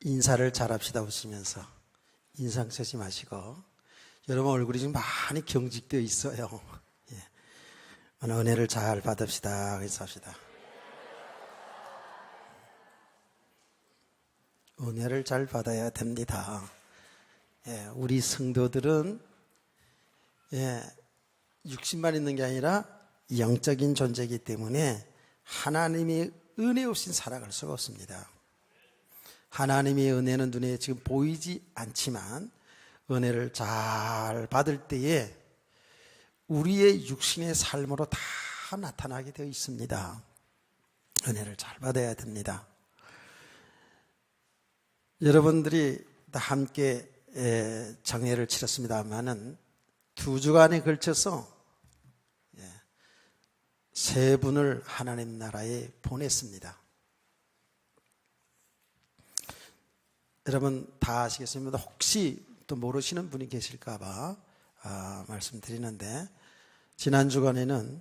인사를 잘합시다. 웃으면서 인상 쓰지 마시고. 여러분 얼굴이 지금 많이 경직되어 있어요. 예. 오늘 은혜를 잘 받읍시다. 그래서 합시다. 은혜를 잘 받아야 됩니다. 예, 우리 성도들은 육신만 있는 게 아니라 영적인 존재이기 때문에 하나님의 은혜 없인 살아갈 수가 없습니다. 하나님의 은혜는 눈에 지금 보이지 않지만 은혜를 잘 받을 때에 우리의 육신의 삶으로 다 나타나게 되어 있습니다. 은혜를 잘 받아야 됩니다. 여러분들이 다 함께 장례를 치렀습니다만은 2주간에 걸쳐서 3분을 하나님 나라에 보냈습니다. 여러분 다 아시겠습니다. 혹시 또 모르시는 분이 계실까봐 말씀드리는데, 지난 주간에는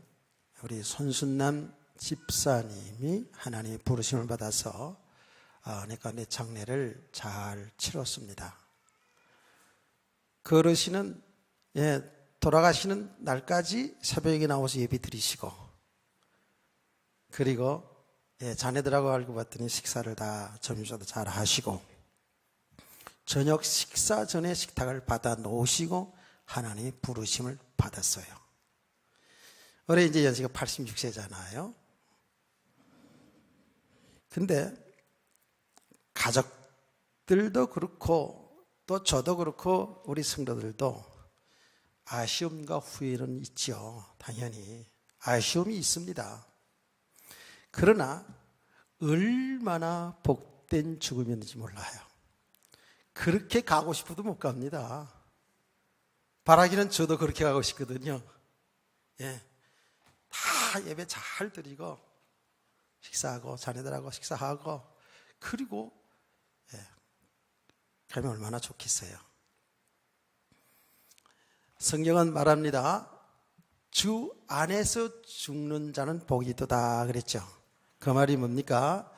우리 손순남 집사님이 하나님의 부르심을 받아서 내 가운데 장례를 잘 치렀습니다. 그 어르신은 돌아가시는 날까지 새벽에 나와서 예배 드리시고, 그리고 자네들하고 알고 봤더니 식사를 다 점심도 잘 하시고, 저녁 식사 전에 식탁을 받아 놓으시고 하나님의 부르심을 받았어요. 올해 이제 연세가 86세잖아요. 근데 가족들도 그렇고 또 저도 그렇고 우리 성도들도 아쉬움과 후회는 있죠. 당연히 아쉬움이 있습니다. 그러나 얼마나 복된 죽음이었는지 몰라요. 그렇게 가고 싶어도 못 갑니다. 바라기는 저도 그렇게 가고 싶거든요. 다 예배 잘 드리고 식사하고 자네들하고 식사하고 그리고 가면 얼마나 좋겠어요. 성경은 말합니다. 주 안에서 죽는 자는 복이 있도다 그랬죠. 그 말이 뭡니까?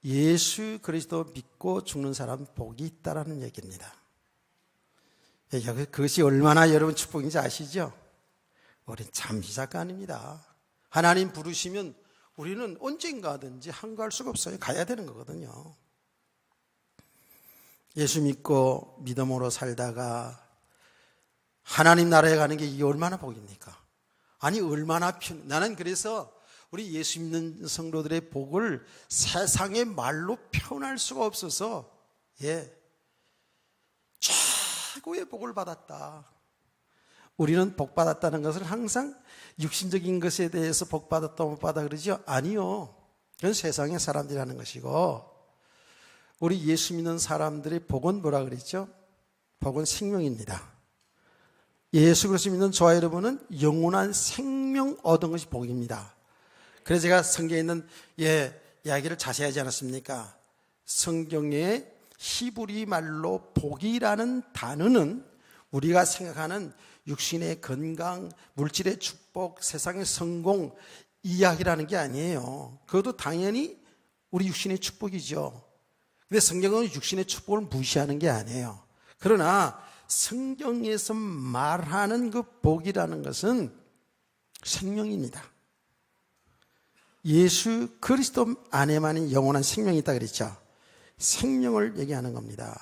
예수 그리스도 믿고 죽는 사람은 복이 있다라는 얘기입니다. 그것이 얼마나 여러분 축복인지 아시죠? 우린 잠시 잠깐입니다. 하나님 부르시면 우리는 언젠가든지 한가할 수가 없어요. 가야 되는 거거든요. 예수 믿고 믿음으로 살다가 하나님 나라에 가는 게 이게 얼마나 복입니까? 아니 얼마나 나는 그래서 우리 예수 믿는 성도들의 복을 세상의 말로 표현할 수가 없어서 최고의 복을 받았다. 우리는 복 받았다는 것을 항상 육신적인 것에 대해서 복 받았다 못 받아 그러죠? 아니요. 그건 세상의 사람들이 하는 것이고, 우리 예수 믿는 사람들의 복은 뭐라 그랬죠? 복은 생명입니다. 예수 그리스도 믿는 저와 여러분은 영원한 생명 얻은 것이 복입니다. 그래서 제가 성경에 있는 이야기를 자세히 하지 않았습니까? 성경의 히브리 말로 복이라는 단어는 우리가 생각하는 육신의 건강, 물질의 축복, 세상의 성공 이야기라는 게 아니에요. 그것도 당연히 우리 육신의 축복이죠. 근데 성경은 육신의 축복을 무시하는 게 아니에요. 그러나 성경에서 말하는 그 복이라는 것은 생명입니다. 예수 그리스도 안에만 영원한 생명이 있다 그랬죠. 생명을 얘기하는 겁니다.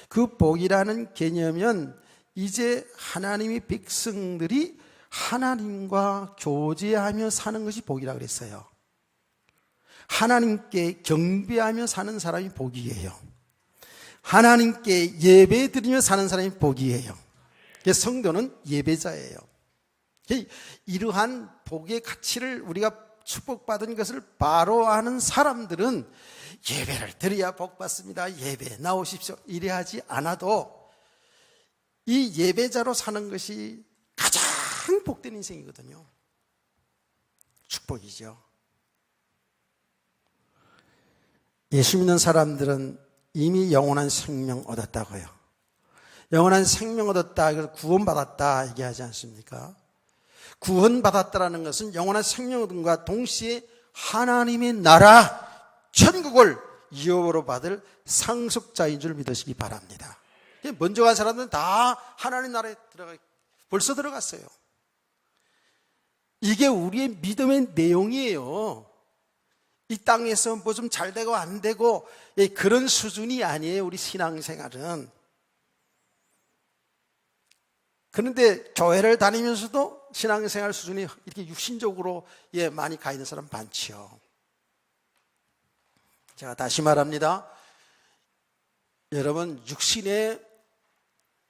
그 복이라는 개념은 이제 하나님의 백성들이 하나님과 교제하며 사는 것이 복이라 그랬어요. 하나님께 경배하며 사는 사람이 복이에요. 하나님께 예배 드리며 사는 사람이 복이에요. 성도는 예배자예요. 이러한 복의 가치를 우리가 축복받은 것을 바로 아는 사람들은 예배를 드려야 복받습니다. 예배 나오십시오. 이래 하지 않아도 이 예배자로 사는 것이 가장 복된 인생이거든요. 축복이죠. 예수 믿는 사람들은 이미 영원한 생명 얻었다고요. 영원한 생명 얻었다, 그래서 구원받았다 얘기하지 않습니까? 구원받았다라는 것은 영원한 생명 얻음과 동시에 하나님의 나라, 천국을 유업으로 받을 상속자인 줄 믿으시기 바랍니다. 먼저 간 사람들은 다 하나님 나라에 벌써 들어갔어요. 이게 우리의 믿음의 내용이에요. 이 땅에서 뭐 좀 잘 되고 안 되고 그런 수준이 아니에요. 우리 신앙생활은. 그런데 교회를 다니면서도 신앙생활 수준이 이렇게 육신적으로 많이 가 있는 사람 많지요. 제가 다시 말합니다. 여러분, 육신에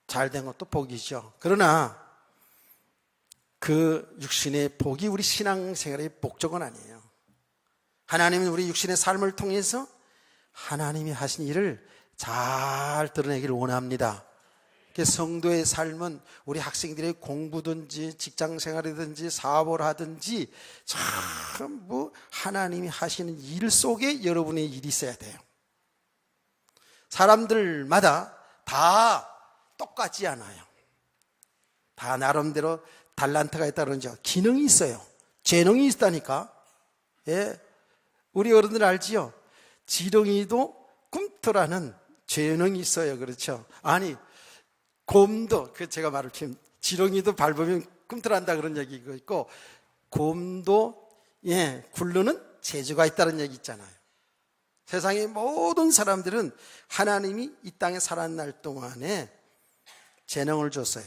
잘된 것도 복이죠. 그러나 그 육신의 복이 우리 신앙생활의 목적은 아니에요. 하나님은 우리 육신의 삶을 통해서 하나님이 하신 일을 잘 드러내기를 원합니다. 성도의 삶은 우리 학생들의 공부든지 직장생활이든지 사업을 하든지 전부 하나님이 하시는 일 속에 여러분의 일이 있어야 돼요. 사람들마다 다 똑같지 않아요. 다 나름대로 달란트가 있다 그러죠. 기능이 있어요. 재능이 있다니까. 우리 어른들 알지요? 지렁이도 꿈틀하는 재능이 있어요. 그렇죠? 아니, 곰도, 제가 말을 좀, 지렁이도 밟으면 꿈틀한다 그런 얘기가 있고, 곰도, 굴르는 재주가 있다는 얘기 있잖아요. 세상의 모든 사람들은 하나님이 이 땅에 살아날 동안에 재능을 줬어요.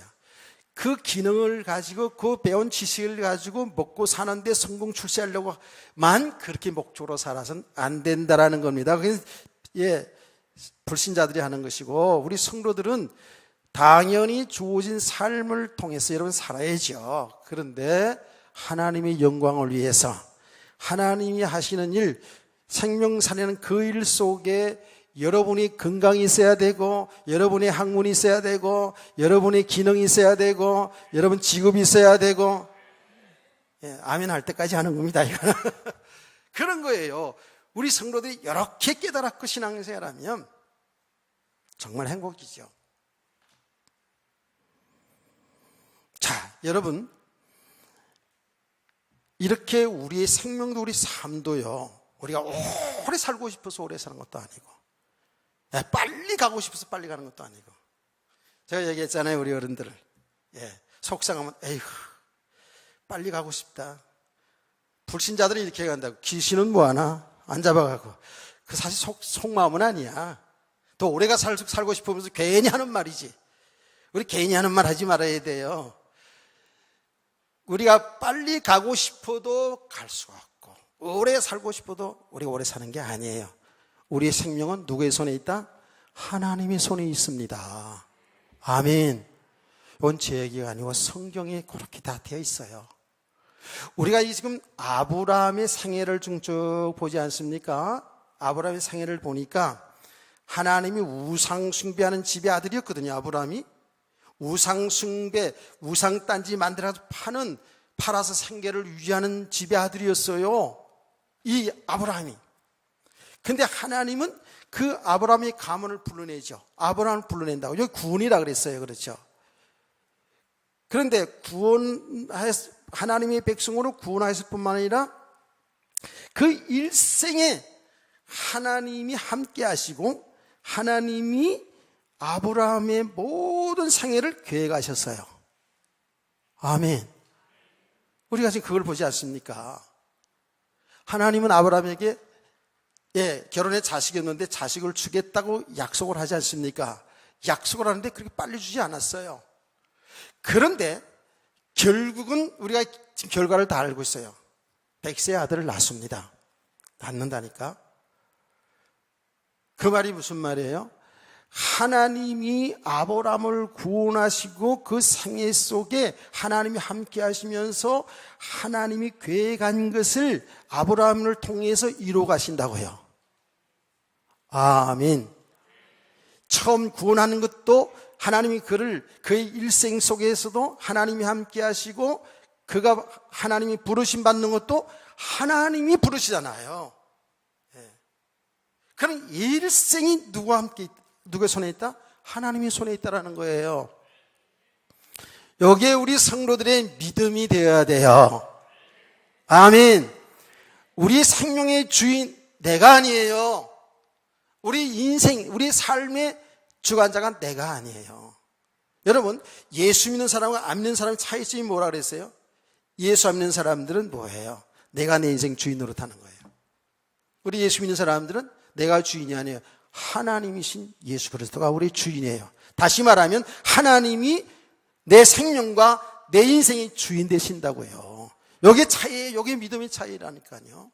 그 기능을 가지고 그 배운 지식을 가지고 먹고 사는데 성공 출세하려고만 그렇게 목적으로 살아서는 안 된다라는 겁니다. 그게 불신자들이 하는 것이고, 우리 성도들은 당연히 주어진 삶을 통해서 여러분 살아야죠. 그런데 하나님의 영광을 위해서 하나님이 하시는 일, 생명 살리는 그 일 속에 여러분이 건강이 있어야 되고, 여러분의 학문이 있어야 되고, 여러분의 기능이 있어야 되고, 여러분 직업이 있어야 되고, 아멘 할 때까지 하는 겁니다. 이거는. 그런 거예요. 우리 성도들이 이렇게 깨달았고 신앙생활하면 정말 행복이죠. 자, 여러분, 이렇게 우리의 생명도 우리 삶도요, 우리가 오래 살고 싶어서 오래 사는 것도 아니고, 빨리 가고 싶어서 빨리 가는 것도 아니고, 제가 얘기했잖아요, 우리 어른들을. 속상하면 에휴 빨리 가고 싶다. 불신자들이 이렇게 간다고. 귀신은 뭐하나? 안 잡아가고. 그 사실 속마음은 아니야. 더 오래가 살고 싶으면서 괜히 하는 말이지. 우리 괜히 하는 말 하지 말아야 돼요. 우리가 빨리 가고 싶어도 갈 수가 없고, 오래 살고 싶어도 우리가 오래 사는 게 아니에요. 우리의 생명은 누구의 손에 있다? 하나님의 손에 있습니다. 아멘. 이건 제 얘기가 아니고 성경에 그렇게 다 되어 있어요. 우리가 지금 아브라함의 생애를 쭉 보지 않습니까? 아브라함의 생애를 보니까 하나님이 우상 숭배하는 집의 아들이었거든요. 아브라함이 우상 숭배, 우상 딴지 만들어서 팔아서 생계를 유지하는 집의 아들이었어요. 이 아브라함이. 근데 하나님은 그 아브라함의 가문을 불러내죠. 아브라함을 불러낸다고. 여기 구원이라 그랬어요. 그렇죠? 그런데 하나님의 백성으로 구원하였을 뿐만 아니라 그 일생에 하나님이 함께 하시고 하나님이 아브라함의 모든 생애를 계획하셨어요. 아멘. 우리가 지금 그걸 보지 않습니까? 하나님은 아브라함에게 결혼에 자식이 없는데 자식을 주겠다고 약속을 하지 않습니까? 약속을 하는데 그렇게 빨리 주지 않았어요. 그런데 결국은 우리가 지금 결과를 다 알고 있어요. 100세의 아들을 낳습니다. 낳는다니까. 그 말이 무슨 말이에요? 하나님이 아브라함을 구원하시고 그 생애 속에 하나님이 함께 하시면서 하나님이 계획한 것을 아브라함을 통해서 이루어 가신다고요. 아멘. 처음 구원하는 것도 하나님이 그의 일생 속에서도 하나님이 함께 하시고 그가 하나님이 부르심 받는 것도 하나님이 부르시잖아요. 그럼 일생이 누구의 손에 있다? 하나님의 손에 있다라는 거예요. 여기에 우리 성도들의 믿음이 되어야 돼요. 아멘. 우리 생명의 주인 내가 아니에요. 우리 인생, 우리 삶의 주관자가 내가 아니에요. 여러분, 예수 믿는 사람과 안 믿는 사람의 차이점이 뭐라 그랬어요? 예수 안 믿는 사람들은 뭐예요? 내가 내 인생 주인 노릇하는 거예요. 우리 예수 믿는 사람들은 내가 주인이 아니에요. 하나님이신 예수 그리스도가 우리 주인이에요. 다시 말하면 하나님이 내 생명과 내 인생의 주인 되신다고요. 여기에 차이예요. 여기에 믿음의 차이라니까요.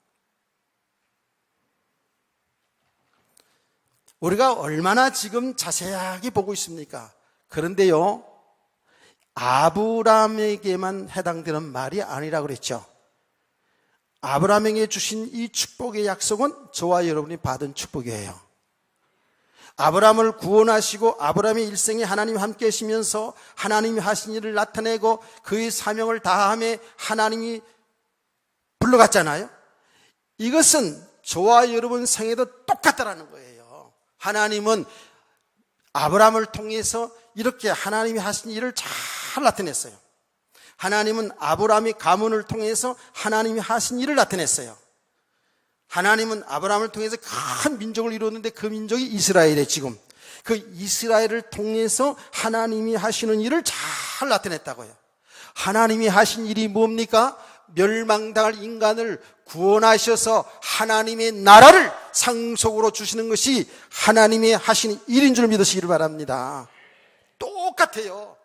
우리가 얼마나 지금 자세하게 보고 있습니까? 그런데요, 아브라함에게만 해당되는 말이 아니라 그랬죠. 아브라함에게 주신 이 축복의 약속은 저와 여러분이 받은 축복이에요. 아브라함을 구원하시고 아브라함의 일생에 하나님이 함께 하시면서 하나님이 하신 일을 나타내고 그의 사명을 다함에 하나님이 불러갔잖아요. 이것은 저와 여러분 생애도 똑같다라는 거예요. 하나님은 아브라함을 통해서 이렇게 하나님이 하신 일을 잘 나타냈어요. 하나님은 아브라함의 가문을 통해서 하나님이 하신 일을 나타냈어요. 하나님은 아브라함을 통해서 큰 민족을 이루었는데 그 민족이 이스라엘이에요. 지금 그 이스라엘을 통해서 하나님이 하시는 일을 잘 나타냈다고요. 하나님이 하신 일이 뭡니까? 멸망당할 인간을 구원하셔서 하나님의 나라를 상속으로 주시는 것이 하나님이 하시는 일인 줄 믿으시기를 바랍니다. 똑같아요.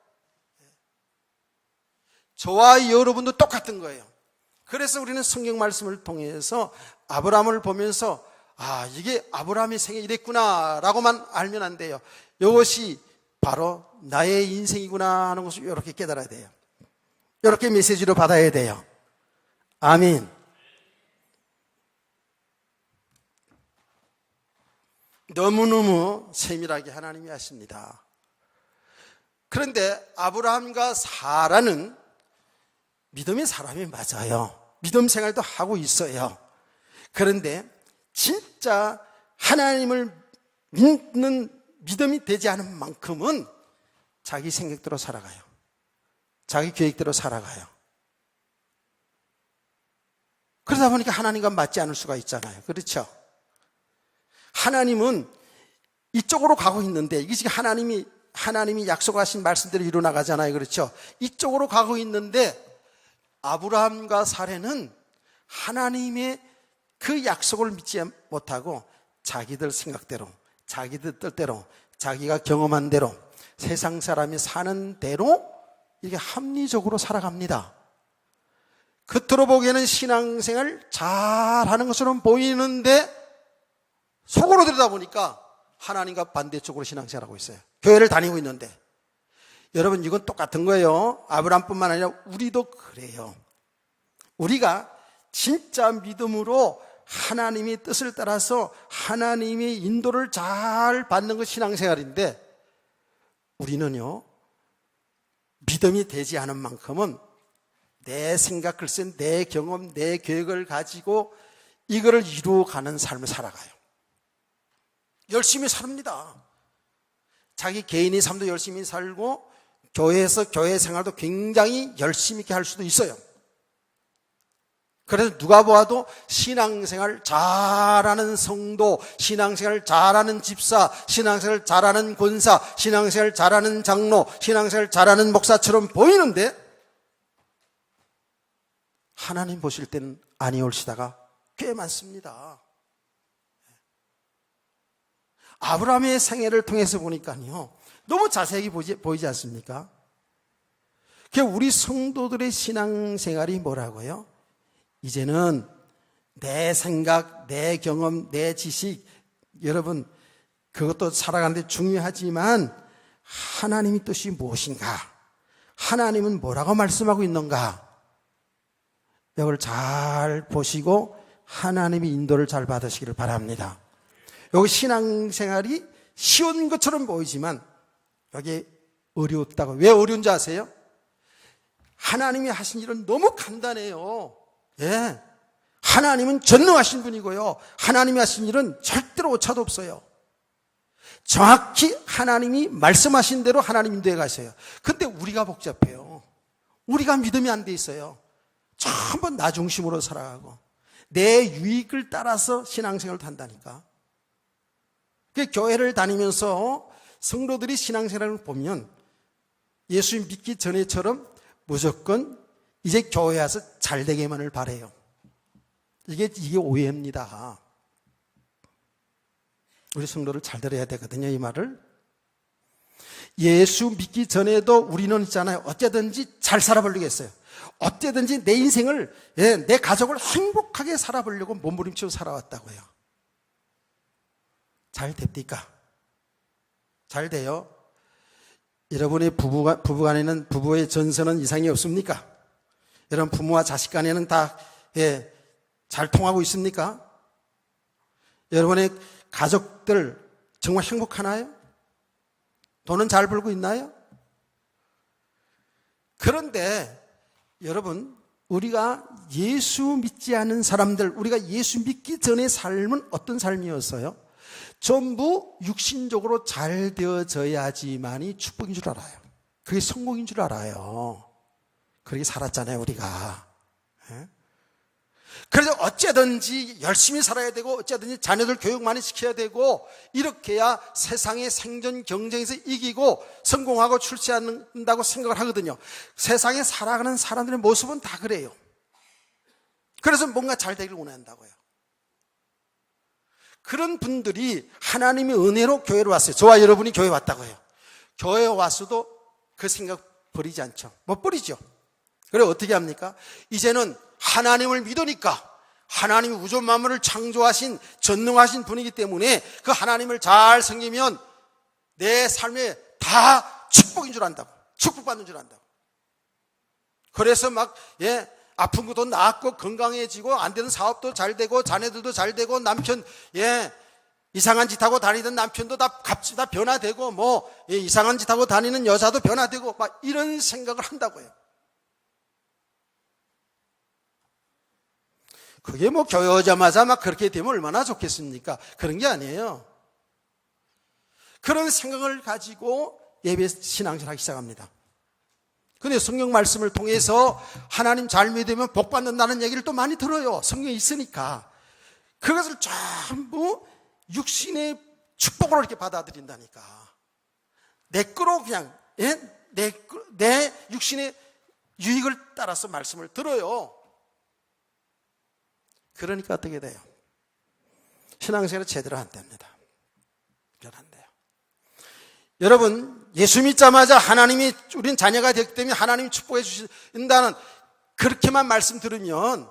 저와 여러분도 똑같은 거예요. 그래서 우리는 성경 말씀을 통해서 아브라함을 보면서 이게 아브라함의 생애 이랬구나 라고만 알면 안 돼요. 이것이 바로 나의 인생이구나 하는 것을 이렇게 깨달아야 돼요. 이렇게 메시지로 받아야 돼요. 아멘. 너무너무 세밀하게 하나님이 하십니다. 그런데 아브라함과 사라는 믿음의 사람이 맞아요. 믿음 생활도 하고 있어요. 그런데 진짜 하나님을 믿는 믿음이 되지 않은 만큼은 자기 생각대로 살아가요. 자기 계획대로 살아가요. 그러다 보니까 하나님과 맞지 않을 수가 있잖아요. 그렇죠? 하나님은 이쪽으로 가고 있는데 이게 지금 하나님이 약속하신 말씀대로 이루어나가잖아요. 그렇죠? 이쪽으로 가고 있는데 아브라함과 사라는 하나님의 그 약속을 믿지 못하고 자기들 생각대로, 자기들 뜻대로, 자기가 경험한 대로, 세상 사람이 사는 대로 이게 합리적으로 살아갑니다. 겉으로 보기에는 신앙생활 잘하는 것처럼 보이는데 속으로 들여다보니까 하나님과 반대쪽으로 신앙생활하고 있어요. 교회를 다니고 있는데. 여러분, 이건 똑같은 거예요. 아브라함뿐만 아니라 우리도 그래요. 우리가 진짜 믿음으로 하나님의 뜻을 따라서 하나님의 인도를 잘 받는 것이 신앙생활인데 우리는요, 믿음이 되지 않은 만큼은 내 생각, 글쎄 내 경험, 내 계획을 가지고 이거를 이루어가는 삶을 살아가요. 열심히 삽니다. 자기 개인의 삶도 열심히 살고 교회에서 교회 생활도 굉장히 열심히 있게 할 수도 있어요. 그래서 누가 보아도 신앙생활 잘하는 성도, 신앙생활 잘하는 집사, 신앙생활 잘하는 권사, 신앙생활 잘하는 장로, 신앙생활 잘하는 목사처럼 보이는데 하나님 보실 때는 아니올시다가 꽤 많습니다. 아브라함의 생애를 통해서 보니까요, 너무 자세하게 보이지 않습니까? 우리 성도들의 신앙생활이 뭐라고요? 이제는 내 생각, 내 경험, 내 지식, 여러분 그것도 살아가는데 중요하지만 하나님의 뜻이 무엇인가? 하나님은 뭐라고 말씀하고 있는가? 이걸 잘 보시고 하나님의 인도를 잘 받으시기를 바랍니다. 여기 신앙생활이 쉬운 것처럼 보이지만 여기 어려웠다고. 왜 어려운지 아세요? 하나님이 하신 일은 너무 간단해요. 예. 하나님은 전능하신 분이고요. 하나님이 하신 일은 절대로 오차도 없어요. 정확히 하나님이 말씀하신 대로 하나님 인도해 가셔요. 근데 우리가 복잡해요. 우리가 믿음이 안 돼 있어요. 전부 나 중심으로 살아가고 내 유익을 따라서 신앙생활을 한다니까. 그 교회를 다니면서 성도들이 신앙생활을 보면 예수 믿기 전에처럼 무조건 이제 교회 와서 잘 되기만을 바라요. 이게 오해입니다. 우리 성도를 잘 들어야 되거든요, 이 말을. 예수 믿기 전에도 우리는 있잖아요. 어쨌든지 잘 살아보려고 했어요. 어쨌든지 내 인생을, 내 가족을 행복하게 살아보려고 몸부림치고 살아왔다고요. 잘 됩니까? 잘 돼요? 여러분의 부부간에는, 부부의 전선은 이상이 없습니까? 여러분 부모와 자식 간에는 다, 잘 통하고 있습니까? 여러분의 가족들 정말 행복하나요? 돈은 잘 벌고 있나요? 그런데 여러분, 우리가 예수 믿지 않은 사람들, 우리가 예수 믿기 전의 삶은 어떤 삶이었어요? 전부 육신적으로 잘 되어져야지만이 축복인 줄 알아요. 그게 성공인 줄 알아요. 그렇게 살았잖아요, 우리가. 그래서 어쨌든지 열심히 살아야 되고, 어쨌든지 자녀들 교육 많이 시켜야 되고, 이렇게 해야 세상의 생존 경쟁에서 이기고 성공하고 출세한다고 생각을 하거든요. 세상에 살아가는 사람들의 모습은 다 그래요. 그래서 뭔가 잘 되기를 원한다고요. 그런 분들이 하나님의 은혜로 교회로 왔어요. 저와 여러분이 교회 왔다고요. 교회 왔어도 그 생각 버리지 않죠. 못 버리죠. 그래 어떻게 합니까? 이제는 하나님을 믿으니까, 하나님이 우주 만물을 창조하신 전능하신 분이기 때문에 그 하나님을 잘 섬기면 내 삶에 다 축복인 줄 안다고, 축복받는 줄 안다고. 그래서 막 아픈 것도 낫고 건강해지고 안 되는 사업도 잘 되고 자녀들도 잘 되고 남편 이상한 짓 하고 다니던 남편도 다 변화되고 이상한 짓 하고 다니는 여자도 변화되고 막 이런 생각을 한다고요. 그게 교회 오자마자 막 그렇게 되면 얼마나 좋겠습니까? 그런 게 아니에요. 그런 생각을 가지고 예배 신앙생활 하기 시작합니다. 근데 성경 말씀을 통해서 하나님 잘 믿으면 복 받는다는 얘기를 또 많이 들어요. 성경에 있으니까. 그것을 전부 육신의 축복으로 이렇게 받아들인다니까. 내 거로 그냥, 내 육신의 유익을 따라서 말씀을 들어요. 그러니까 어떻게 돼요? 신앙생활은 제대로 안 됩니다. 안 돼요. 여러분, 예수 믿자마자 하나님이 우린 자녀가 됐기 때문에 하나님이 축복해 주신다는 그렇게만 말씀 들으면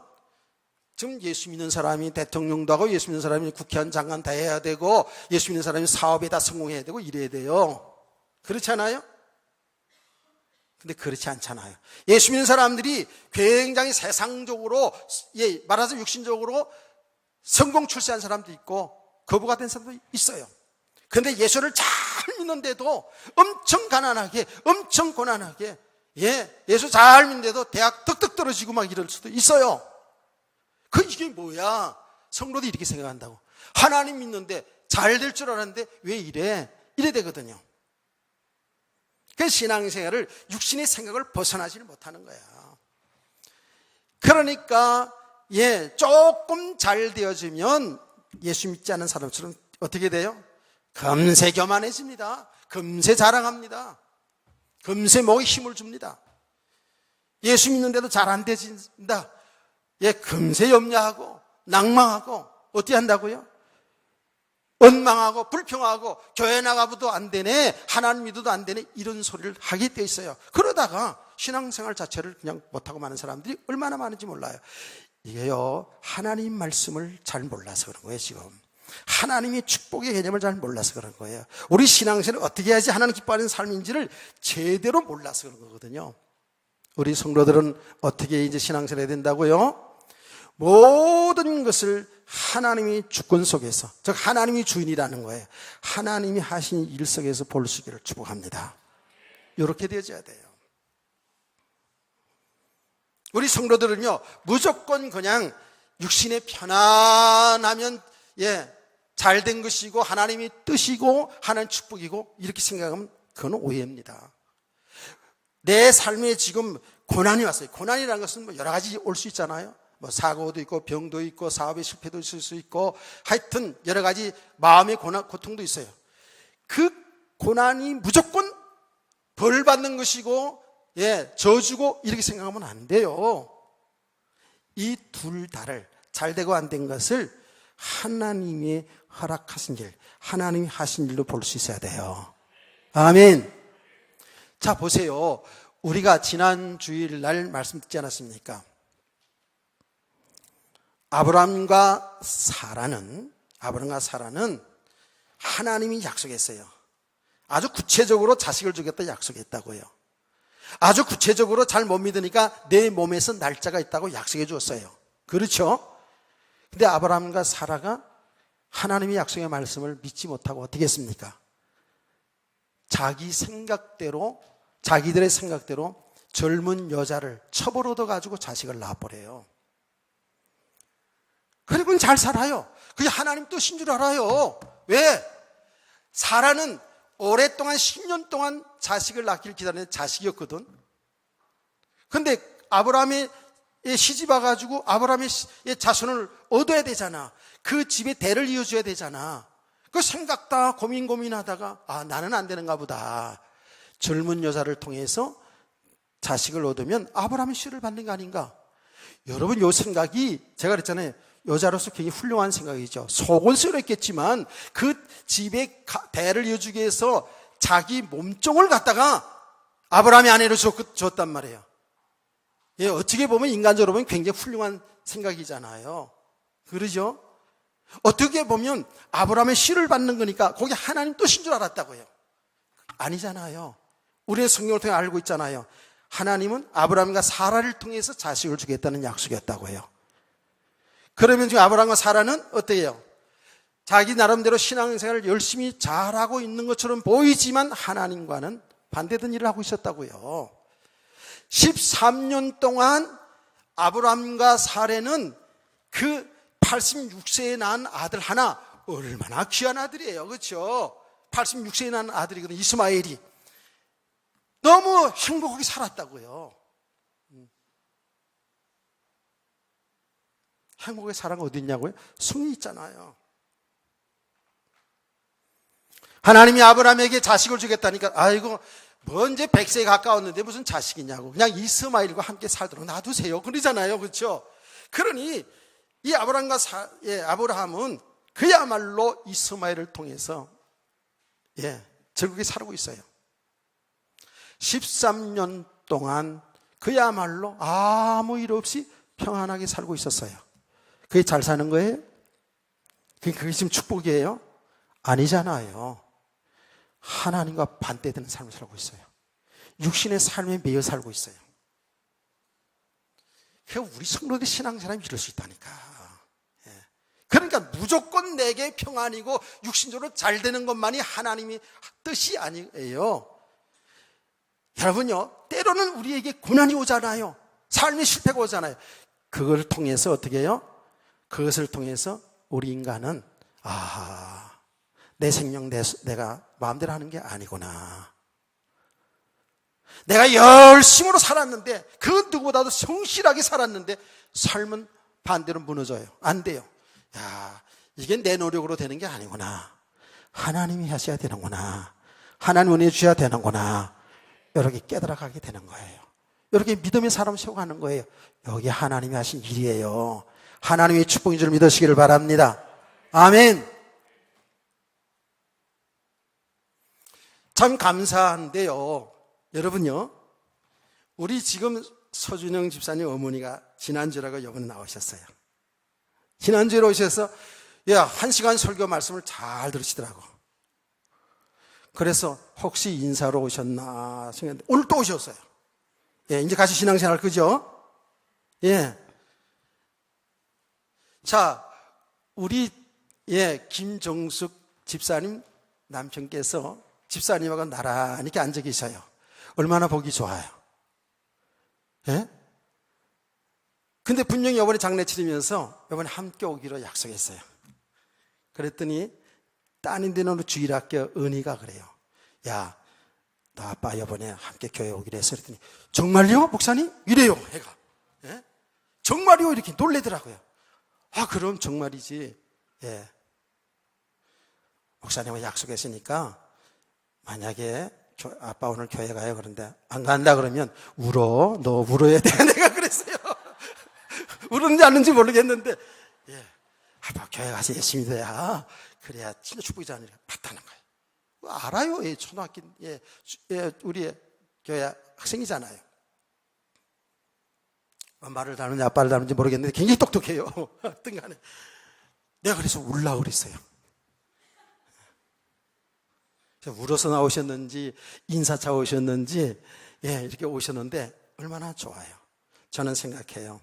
지금 예수 믿는 사람이 대통령도 하고 예수 믿는 사람이 국회의원 장관 다 해야 되고 예수 믿는 사람이 사업에 다 성공해야 되고 이래야 돼요. 그렇지 않아요? 근데 그렇지 않잖아요. 예수 믿는 사람들이 굉장히 세상적으로, 말하자면 육신적으로 성공 출세한 사람도 있고 거부가 된 사람도 있어요. 근데 예수를 잘 믿는데도 엄청 가난하게, 엄청 고난하게, 예수 잘 믿는데도 대학 득득 떨어지고 막 이럴 수도 있어요. 이게 뭐야? 성도도 이렇게 생각한다고. 하나님 믿는데 잘 될 줄 알았는데 왜 이래? 이래 되거든요. 그 신앙생활을 육신의 생각을 벗어나지를 못하는 거야. 그러니까 조금 잘 되어지면 예수 믿지 않는 사람처럼 어떻게 돼요? 금세 교만해집니다. 금세 자랑합니다. 금세 목에 힘을 줍니다. 예수 믿는데도 잘 안 되진다. 금세 염려하고 낭망하고 어떻게 한다고요? 원망하고 불평하고 교회 나가봐도 안 되네, 하나님 믿어도 안 되네, 이런 소리를 하게 돼 있어요. 그러다가 신앙생활 자체를 그냥 못하고 마는 사람들이 얼마나 많은지 몰라요. 이게요, 하나님 말씀을 잘 몰라서 그런 거예요. 지금 하나님의 축복의 개념을 잘 몰라서 그런 거예요. 우리 신앙생활을 어떻게 해야지 하나님 기뻐하는 삶인지를 제대로 몰라서 그런 거거든요. 우리 성도들은 어떻게 이제 신앙생활 해야 된다고요? 모든 것을 하나님이 주권 속에서, 즉 하나님이 주인이라는 거예요. 하나님이 하신 일 속에서 볼 수 있기를 축복합니다. 이렇게 되어져야 돼요. 우리 성도들은요, 무조건 그냥 육신의 편안하면 잘 된 것이고 하나님이 뜻이고 하나님 축복이고 이렇게 생각하면 그건 오해입니다. 내 삶에 지금 고난이 왔어요. 고난이라는 것은 여러 가지 올 수 있잖아요. 뭐 사고도 있고 병도 있고 사업의 실패도 있을 수 있고 하여튼 여러 가지 마음의 고통도 있어요. 그 고난이 무조건 벌 받는 것이고 저주고 이렇게 생각하면 안 돼요. 이 둘 다를 잘 되고 안 된 것을 하나님이 허락하신 일, 하나님이 하신 일로 볼 수 있어야 돼요. 아멘. 자, 보세요. 우리가 지난 주일날 말씀 듣지 않았습니까? 아브라함과 사라는 하나님이 약속했어요. 아주 구체적으로 자식을 주겠다 약속했다고요. 아주 구체적으로 잘 못 믿으니까 내 몸에서 날짜가 있다고 약속해 주었어요. 그렇죠? 근데 아브라함과 사라가 하나님의 약속의 말씀을 믿지 못하고 어떻게 했습니까? 자기들의 생각대로 젊은 여자를 첩을 얻어가지고 자식을 낳아버려요. 그리고는 잘 살아요. 그게 하나님 뜻인 줄 알아요. 왜? 사라는 오랫동안 10년 동안 자식을 낳기를 기다리는 자식이었거든. 근데 아브라함의 시집 와가지고 아브라함의 자손을 얻어야 되잖아. 그 집에 대를 이어줘야 되잖아. 그 생각다 고민하다가 나는 안 되는가 보다. 젊은 여자를 통해서 자식을 얻으면 아브라함의 씨를 받는 거 아닌가. 여러분, 이 생각이 제가 그랬잖아요. 여자로서 굉장히 훌륭한 생각이죠. 속은 쓰렸겠지만 그 집에 대를 이어주기 위해서 자기 몸종을 갖다가 아브라함의 아내로 줬단 말이에요. 어떻게 보면 인간적으로 보면 굉장히 훌륭한 생각이잖아요. 그러죠? 어떻게 보면 아브라함의 씨를 받는 거니까 거기 하나님 뜻인 줄 알았다고요. 아니잖아요. 우리의 성경을 통해 알고 있잖아요. 하나님은 아브라함과 사라를 통해서 자식을 주겠다는 약속이었다고요. 그러면 지금 아브라함과 사라는 어때요? 자기 나름대로 신앙생활을 열심히 잘하고 있는 것처럼 보이지만 하나님과는 반대된 일을 하고 있었다고요. 13년 동안 아브라함과 사라는 그 86세에 낳은 아들 하나, 얼마나 귀한 아들이에요. 그렇죠? 86세에 낳은 아들이거든요. 이스마엘이. 너무 행복하게 살았다고요. 행복하게 살아가 어디 있냐고요? 승이 있잖아요. 하나님이 아브라함에게 자식을 주겠다니까 아이고 뭐 이제 100세에 가까웠는데 무슨 자식이냐고 그냥 이스마엘과 함께 살도록 놔두세요 그러잖아요. 그렇죠? 그러니 이 아브라함은 그야말로 이스마엘을 통해서 즐겁게 살고 있어요. 13년 동안 그야말로 아무 일 없이 평안하게 살고 있었어요. 그게 잘 사는 거예요? 그게 지금 축복이에요? 아니잖아요. 하나님과 반대되는 삶을 살고 있어요. 육신의 삶에 매여 살고 있어요. 그러니까 우리 성도들 신앙사람이 이럴 수 있다니까. 그러니까 무조건 내게 평안이고 육신적으로 잘 되는 것만이 하나님의 뜻이 아니에요. 여러분요, 때로는 우리에게 고난이 오잖아요. 삶의 실패가 오잖아요. 그걸 통해서 어떻게 해요? 그것을 통해서 우리 인간은 내 생명 내가 마음대로 하는 게 아니구나. 내가 열심으로 살았는데 그 누구보다도 성실하게 살았는데 삶은 반대로 무너져요. 안 돼요. 이게 내 노력으로 되는 게 아니구나. 하나님이 하셔야 되는구나. 하나님 은혜 주셔야 되는구나. 이렇게 깨달아가게 되는 거예요. 이렇게 믿음의 사람 세워가는 거예요. 여기 하나님이 하신 일이에요. 하나님의 축복인 줄 믿으시기를 바랍니다. 아멘. 참 감사한데요. 여러분요, 우리 지금 서준영 집사님 어머니가 지난주라고 이번에 나오셨어요. 지난주에 오셔서 1시간 설교 말씀을 잘 들으시더라고. 그래서 혹시 인사로 오셨나 생각했는데 오늘 또 오셨어요. 이제 같이 신앙생활 그죠? 자, 우리 김정숙 집사님 남편께서 집사님하고 나란히 이렇게 앉아 계셔요. 얼마나 보기 좋아요. 근데 분명히 이번에 장례 치르면서 이번에 함께 오기로 약속했어요. 그랬더니 따님들은 주일학교 은희가 그래요. 야, 너 아빠 이번에 함께 교회 오기로 했어. 그랬더니 정말요 목사님? 이래요 애가. 정말이요? 이렇게 놀래더라고요. 아, 그럼 정말이지. 예. 목사님과 약속했으니까 만약에 아빠 오늘 교회 가요. 그런데 안 간다 그러면 울어. 너 울어야 돼. 내가 그랬어요. 울었는지 안 울는지 모르겠는데, 예. 아빠 교회 가서 열심히 돼야 그래야 진짜 축복이지 않으려 봤다는 거예요. 알아요. 예, 초등학교, 예, 우리 교회 학생이잖아요. 엄마를 닮은지 아빠를 닮은지 모르겠는데 굉장히 똑똑해요. 어떤 간에. 내가 그래서 울라 그랬어요. 울어서 나오셨는지 인사차 오셨는지 예, 이렇게 오셨는데 얼마나 좋아요. 저는 생각해요.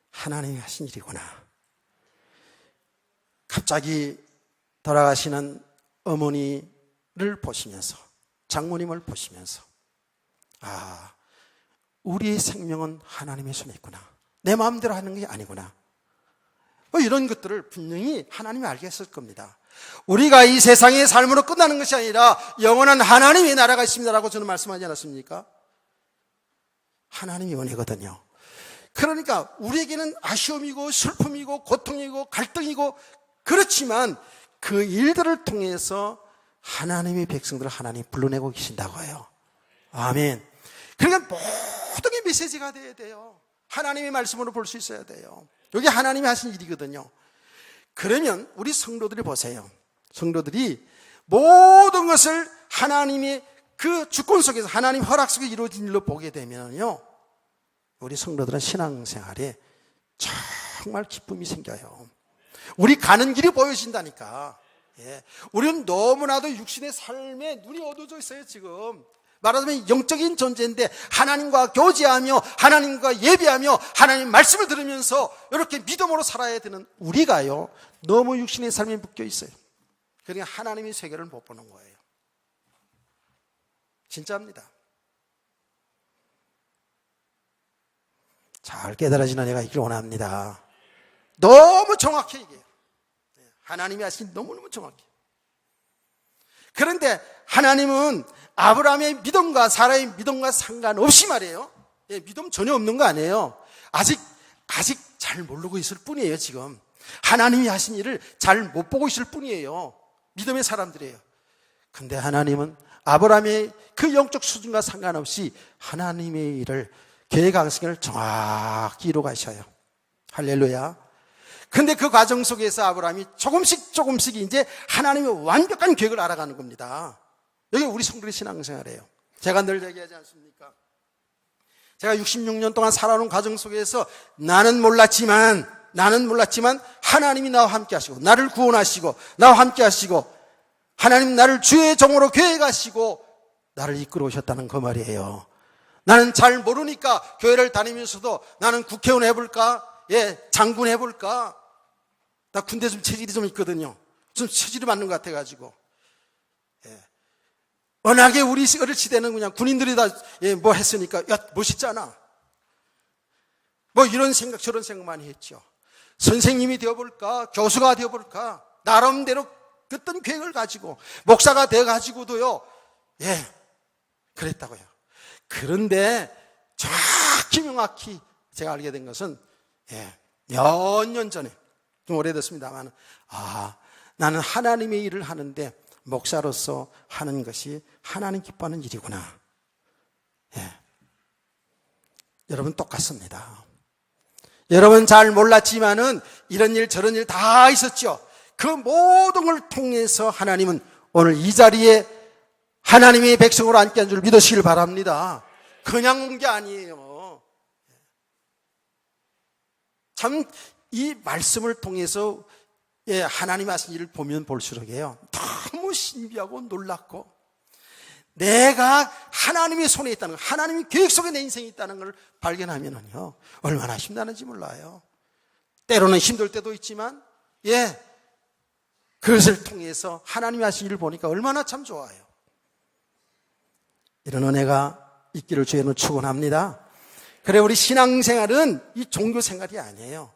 하나님이 하신 일이구나. 갑자기 돌아가시는 어머니를 보시면서 장모님을 보시면서 아, 우리의 생명은 하나님의 손에 있구나. 내 마음대로 하는 게 아니구나. 이런 것들을 분명히 하나님이 알게 했을 겁니다. 우리가 이 세상의 삶으로 끝나는 것이 아니라 영원한 하나님의 나라가 있습니다라고 저는 말씀하지 않았습니까? 하나님이 원하거든요. 그러니까 우리에게는 아쉬움이고 슬픔이고 고통이고 갈등이고 그렇지만 그 일들을 통해서 하나님의 백성들을 하나님이 불러내고 계신다고요. 아멘. 그러니까 모든 게 메시지가 돼야 돼요. 하나님의 말씀으로 볼 수 있어야 돼요. 여기 하나님이 하신 일이거든요. 그러면 우리 성도들이 보세요. 성도들이 모든 것을 하나님의 그 주권 속에서 하나님 허락 속에 이루어진 일로 보게 되면요, 우리 성도들은 신앙생활에 정말 기쁨이 생겨요. 우리 가는 길이 보여진다니까. 예. 우리는 너무나도 육신의 삶에 눈이 어두워져 있어요. 지금 말하자면 영적인 존재인데 하나님과 교제하며 하나님과 예배하며 하나님 말씀을 들으면서 이렇게 믿음으로 살아야 되는 우리가요, 너무 육신의 삶에 묶여 있어요. 그러니까 하나님의 세계를 못 보는 거예요. 진짜입니다. 잘 깨달아지는 애가 있길 원합니다. 너무 정확해 이게. 하나님이 하신 너무너무 정확해. 그런데 하나님은 아브라함의 믿음과 사라의 믿음과 상관없이 말이에요. 예, 믿음 전혀 없는 거 아니에요. 아직 잘 모르고 있을 뿐이에요. 지금 하나님이 하신 일을 잘 못 보고 있을 뿐이에요. 믿음의 사람들이에요. 근데 하나님은 아브라함의 그 영적 수준과 상관없이 하나님의 일을 계획 항상을 정확히 이루어 가셔요. 할렐루야. 근데 그 과정 속에서 아브라함이 조금씩 이제 하나님의 완벽한 계획을 알아가는 겁니다. 여기 우리 성도의 신앙생활이에요. 제가 늘 얘기하지 않습니까? 제가 66년 동안 살아온 과정 속에서 나는 몰랐지만 하나님이 나와 함께 하시고 나를 구원하시고 나와 함께 하시고 하나님 나를 주의 종으로 계획하시고 나를 이끌어 오셨다는 그 말이에요. 나는 잘 모르니까 교회를 다니면서도 나는 국회의원 해볼까? 예, 장군 해볼까? 나 군대 좀 체질이 좀 있거든요. 좀 체질이 맞는 것 같아가지고. 예. 워낙에 우리 어릴 시대는 그냥 군인들이 다, 예, 뭐 했으니까, 야, 멋있잖아. 뭐 이런 생각, 저런 생각 많이 했죠. 선생님이 되어볼까? 교수가 되어볼까? 나름대로 어떤 계획을 가지고, 목사가 되어가지고도요, 예, 그랬다고요. 그런데 정확히 명확히 제가 알게 된 것은, 예, 몇 년 전에, 좀 오래됐습니다만, 나는 하나님의 일을 하는데 목사로서 하는 것이 하나님 기뻐하는 일이구나. 예. 여러분 똑같습니다. 여러분 잘 몰랐지만은 이런 일 저런 일 다 있었죠. 그 모든 걸 통해서 하나님은 오늘 이 자리에 하나님의 백성으로 앉게 한 줄 믿으시길 바랍니다. 그냥 온 게 아니에요. 참 이 말씀을 통해서, 예, 하나님 하신 일을 보면 볼수록이에요, 너무 신비하고 놀랍고, 내가 하나님의 손에 있다는 걸, 하나님의 계획 속에 내 인생이 있다는 걸 발견하면은요, 얼마나 힘나는지 몰라요. 때로는 힘들 때도 있지만, 예, 그것을 통해서 하나님이 하신 일을 보니까 얼마나 참 좋아요. 이런 은혜가 있기를 주에는 축원합니다. 그래, 우리 신앙생활은 이 종교생활이 아니에요.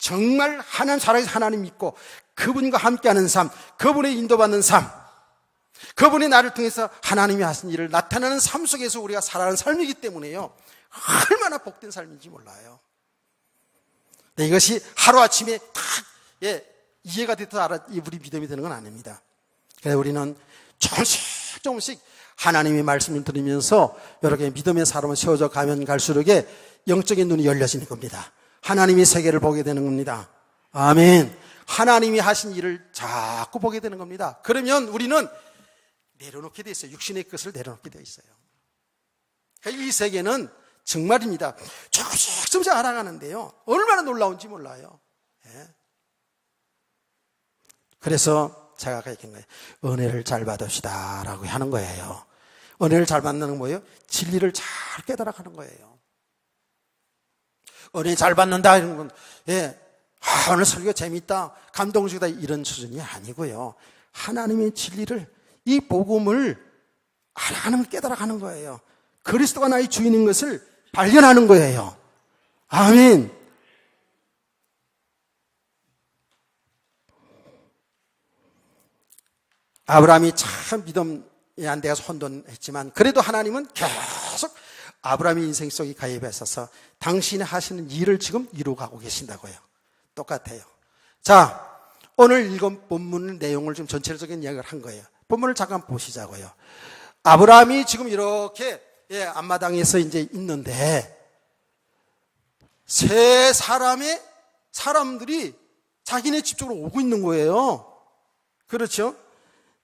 정말 하나님 살아계신 하나님 믿고 그분과 함께하는 삶, 그분의 인도받는 삶, 그분이 나를 통해서 하나님이 하신 일을 나타내는 삶 속에서 우리가 살아가는 삶이기 때문에요, 얼마나 복된 삶인지 몰라요. 이것이 하루아침에 탁 이해가 됐다 우리 믿음이 되는 건 아닙니다. 그래서 우리는 조금씩 하나님의 말씀을 들으면서 이렇게 믿음의 사람을 세워져 가면 갈수록 영적인 눈이 열려지는 겁니다. 하나님의 세계를 보게 되는 겁니다. 아멘. 하나님이 하신 일을 자꾸 보게 되는 겁니다. 그러면 우리는 내려놓게 돼 있어요. 육신의 것을 내려놓게 돼 있어요. 이 세계는 정말입니다. 조금씩 알아가는데요. 얼마나 놀라운지 몰라요. 그래서 제가 아까 얘기한 거예요. 은혜를 잘 받읍시다 라고 하는 거예요. 은혜를 잘 받는 건 뭐예요? 진리를 잘 깨달아가는 거예요. 은혜 잘 받는다 이런 건 오늘 설교 재밌다, 감동적이다 이런 수준이 아니고요. 하나님의 진리를, 이 복음을 알아가는, 깨달아가는 거예요. 그리스도가 나의 주인인 것을 발견하는 거예요. 아멘. 아브라함이 참 믿음이 안 돼서 혼돈했지만 그래도 하나님은 계속 아브라함의 인생 속에 가입하셔서 당신이 하시는 일을 지금 이루어가고 계신다고요. 똑같아요. 자, 오늘 읽은 본문 내용을 좀 전체적인 이야기를 한 거예요. 본문을 잠깐 보시자고요. 아브라함이 지금 이렇게 앞마당에서 이제 있는데 세 사람들이 자기네 집 쪽으로 오고 있는 거예요. 그렇죠?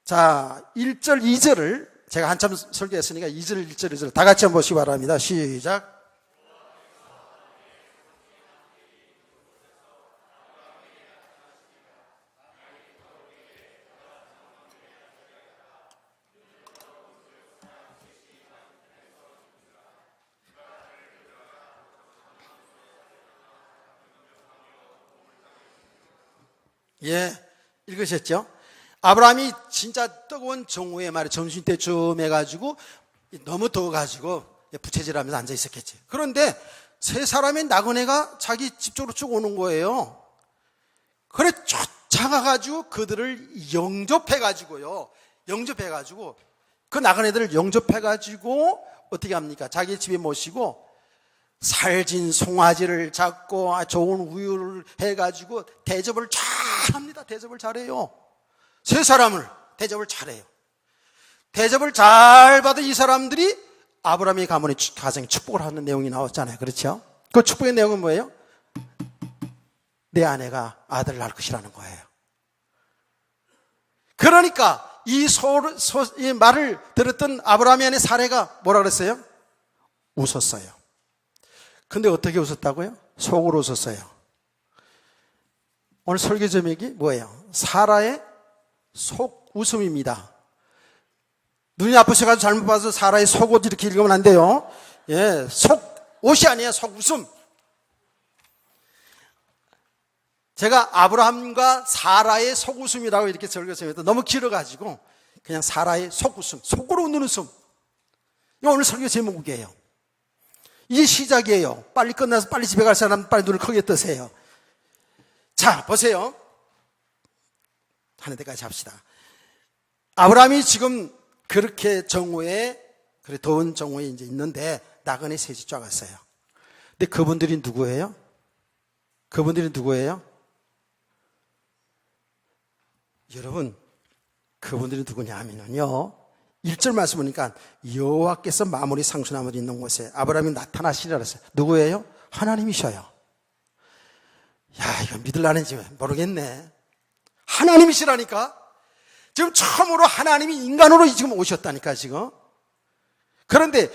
자, 1절, 2절을 제가 한참 설교했으니까 2절, 1절, 2절 다 같이 한번 보시기 바랍니다. 시작. 읽으셨죠? 아브라함이 진짜 뜨거운 정오에 말이에요. 점심때쯤 해가지고 너무 더워가지고 부채질하면서 앉아 있었겠지. 그런데 세 사람의 나그네가 자기 집 쪽으로 쭉 오는 거예요. 그래 쫓아가가지고 그들을 영접해가지고요. 영접해가지고 그 나그네들을 영접해가지고 어떻게 합니까? 자기 집에 모시고 살진 송아지를 잡고 좋은 우유를 해가지고 대접을 잘합니다. 대접을 잘해요. 세 사람을 대접을 잘해요. 대접을 잘 받은 이 사람들이 아브라함의 가정에 축복을 하는 내용이 나왔잖아요. 그렇죠? 그 축복의 내용은 뭐예요? 내 아내가 아들을 낳을 것이라는 거예요. 그러니까 이 말을 들었던 아브라함의 아내 사레가 뭐라 그랬어요? 웃었어요. 근데 어떻게 웃었다고요? 속으로 웃었어요. 오늘 설교 제목이 뭐예요? 사라의 속 웃음입니다. 눈이 아프셔가지고 잘못 봐서 사라의 속옷 이렇게 읽으면 안 돼요. 속 옷이 아니에요. 속 웃음. 제가 아브라함과 사라의 속 웃음이라고 이렇게 설교했습니다. 너무 길어가지고 그냥 사라의 속 웃음, 속으로 웃는 웃음. 이거 오늘 설교 제목이에요. 이게 시작이에요. 빨리 끝나서 빨리 집에 갈 사람 빨리 눈을 크게 뜨세요. 자, 보세요. 하는 데까지 합시다. 아브라함이 지금 그렇게 정오에, 그래 더운 정오에 이제 있는데 나그네 셋이 쫙왔어요. 근데 그분들이 누구예요? 그분들이 누구예요? 여러분, 그분들이 누구냐 하면요. 1절 말씀 보니까 여호와께서 마무리 상수나무도 있는 곳에 아브라함이 나타나시리라 그랬어요. 누구예요? 하나님이셔요. 야, 이거 믿을라는지 모르겠네. 하나님이시라니까. 지금 처음으로 하나님이 인간으로 지금 오셨다니까 지금. 그런데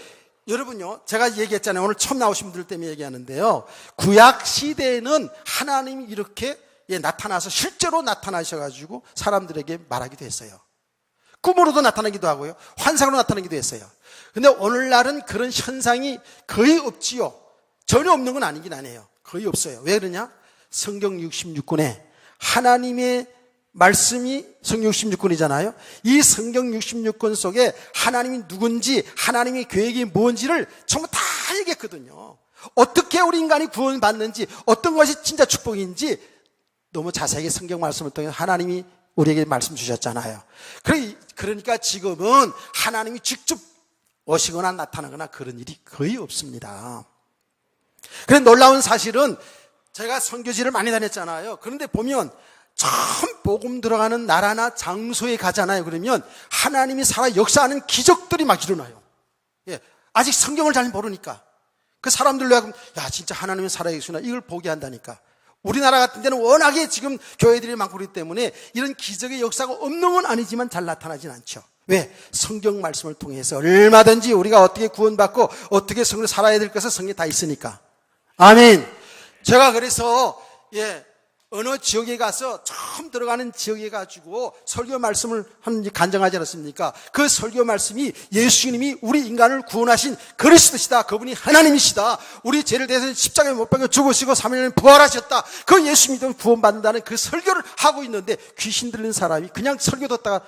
여러분요, 제가 얘기했잖아요. 오늘 처음 나오신 분들 때문에 얘기하는데요. 구약 시대에는 하나님이 이렇게 나타나서 실제로 나타나셔가지고 사람들에게 말하기도 했어요. 꿈으로도 나타나기도 하고요. 환상으로 나타나기도 했어요. 근데 오늘날은 그런 현상이 거의 없지요. 전혀 없는 건 아니긴 아니에요. 거의 없어요. 왜 그러냐? 성경 66권에 하나님의 말씀이 성경 66권이잖아요. 이 성경 66권 속에 하나님이 누군지, 하나님의 계획이 뭔지를 전부 다 얘기했거든요. 어떻게 우리 인간이 구원받는지, 어떤 것이 진짜 축복인지 너무 자세하게 성경 말씀을 통해 하나님이 우리에게 말씀 주셨잖아요. 그러니까 지금은 하나님이 직접 오시거나 나타나거나 그런 일이 거의 없습니다. 그런데 놀라운 사실은 제가 선교지를 많이 다녔잖아요. 그런데 보면 처음 복음 들어가는 나라나 장소에 가잖아요. 그러면 하나님이 살아 역사하는 기적들이 막 일어나요. 예, 아직 성경을 잘 모르니까 그 사람들로 하여금 야 진짜 하나님이 살아 계시구나 이걸 보게 한다니까. 우리나라 같은 데는 워낙에 지금 교회들이 많고 그렇기 때문에 이런 기적의 역사가 없는 건 아니지만 잘 나타나진 않죠. 왜? 성경 말씀을 통해서 얼마든지 우리가 어떻게 구원받고 어떻게 성으로 살아야 될 것을 성경에 다 있으니까. 아멘. 제가 그래서 어느 지역에 가서 처음 들어가는 지역에 가지고 설교 말씀을 하는지 간증하지 않았습니까? 그 설교 말씀이 예수님이 우리 인간을 구원하신 그리스도시다. 그분이 하나님이시다. 우리 죄를 대해서 십자가에 못 박혀 죽으시고 3일 만에 부활하셨다. 그 예수 믿으면 구원받는다는 그 설교를 하고 있는데 귀신 들린 사람이 그냥 설교 듣다가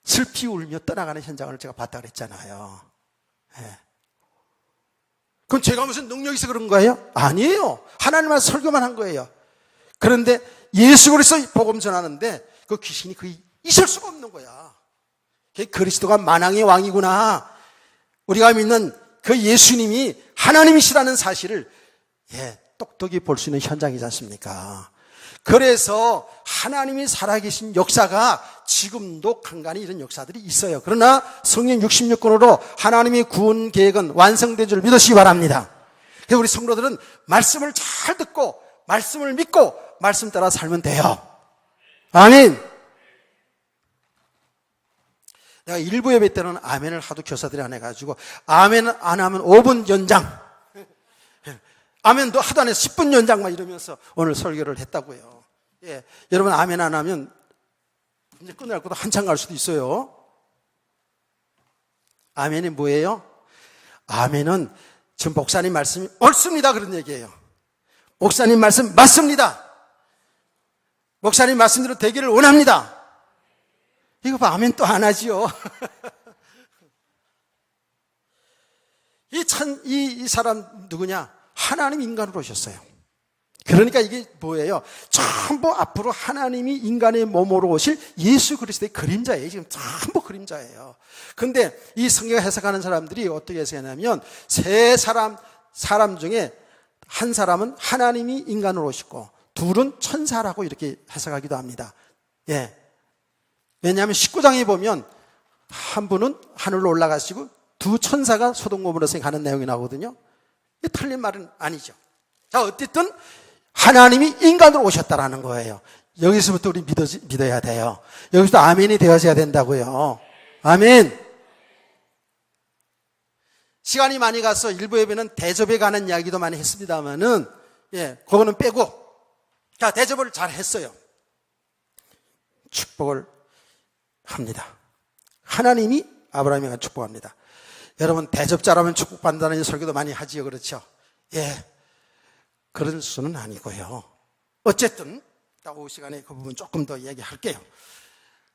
슬피 울며 떠나가는 현장을 제가 봤다 그랬잖아요. 그럼 제가 무슨 능력이 있어 그런 거예요? 아니에요. 하나님만 설교만 한 거예요. 그런데 예수 그리스도 복음 전하는데 그 귀신이 거의 있을 수가 없는 거야. 그리스도가 만왕의 왕이구나. 우리가 믿는 그 예수님이 하나님이시라는 사실을 똑똑히 볼 수 있는 현장이지 않습니까? 그래서 하나님이 살아계신 역사가 지금도 간간히 이런 역사들이 있어요. 그러나 성령 66권으로 하나님의 구원 계획은 완성된 줄 믿으시기 바랍니다. 그래서 우리 성도들은 말씀을 잘 듣고 말씀을 믿고 말씀 따라 살면 돼요. 아멘. 내가 일부 예배 때는 아멘을 하도 교사들이 안 해가지고 아멘 안 하면 5분 연장, 아멘도 하도 안 해서 10분 연장만 이러면서 오늘 설교를 했다고요. 여러분 아멘 안 하면 이제 끝날 것도 한참 갈 수도 있어요. 아멘이 뭐예요? 아멘은 지금 목사님 말씀이 옳습니다 그런 얘기예요. 목사님 말씀 맞습니다. 목사님 말씀대로 되기를 원합니다. 이거 봐, 아멘 또 안 하지요. 이 사람 누구냐? 하나님 인간으로 오셨어요. 그러니까 이게 뭐예요? 전부 앞으로 하나님이 인간의 몸으로 오실 예수 그리스도의 그림자예요. 지금 전부 그림자예요. 근데 이 성경 해석하는 사람들이 어떻게 해석하냐면 세 사람 중에 한 사람은 하나님이 인간으로 오시고 둘은 천사라고 이렇게 해석하기도 합니다. 왜냐하면 19장에 보면 한 분은 하늘로 올라가시고 두 천사가 소돔 고모라에 가는 내용이 나오거든요. 이게 틀린 말은 아니죠. 자, 어쨌든 하나님이 인간으로 오셨다라는 거예요. 여기서부터 우리 믿어야 돼요. 여기서 아멘이 되어져야 된다고요. 아멘. 시간이 많이 가서 일부 예배는 대접에 관한 이야기도 많이 했습니다만은 그거는 빼고 자, 대접을 잘 했어요. 축복을 합니다. 하나님이 아브라함에게 축복합니다. 여러분 대접자라면 축복받는다는 설교도 많이 하지요. 그렇죠? 그런 수는 아니고요. 어쨌든 딱 오후 시간에 그 부분 조금 더 얘기할게요.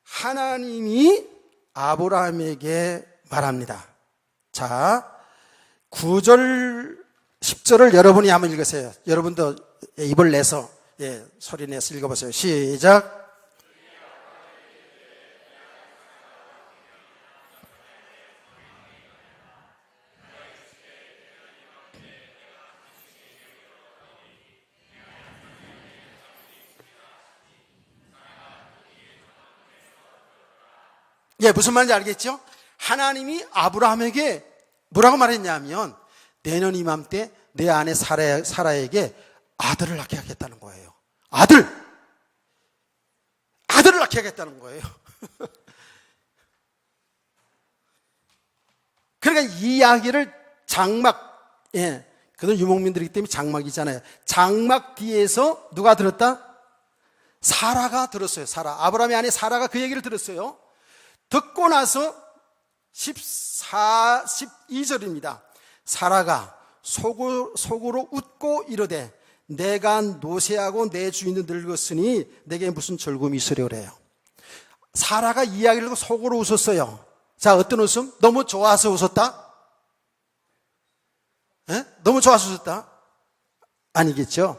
하나님이 아브라함에게 말합니다. 자, 9절 10절을 여러분이 한번 읽으세요. 여러분도 입을 내서 소리 내서 읽어보세요. 시작. 무슨 말인지 알겠죠? 하나님이 아브라함에게 뭐라고 말했냐면 내년 이맘때 내 아내 사라에게 아들을 낳게 하겠다는 거예요. 아들을 낳게 하겠다는 거예요. 그러니까 이 이야기를 장막, 그건 유목민들이기 때문에 장막이잖아요. 장막 뒤에서 누가 들었다? 사라가 들었어요. 아브라함의 아내 사라가 그 얘기를 들었어요. 듣고 나서 12절입니다. 사라가 속으로 웃고 이르되 내가 노쇠하고 내 주인은 늙었으니 내게 무슨 즐거움이 있으려 그래요. 사라가 이 이야기를 듣고 속으로 웃었어요. 자, 어떤 웃음? 너무 좋아서 웃었다? 너무 좋아서 웃었다? 아니겠죠?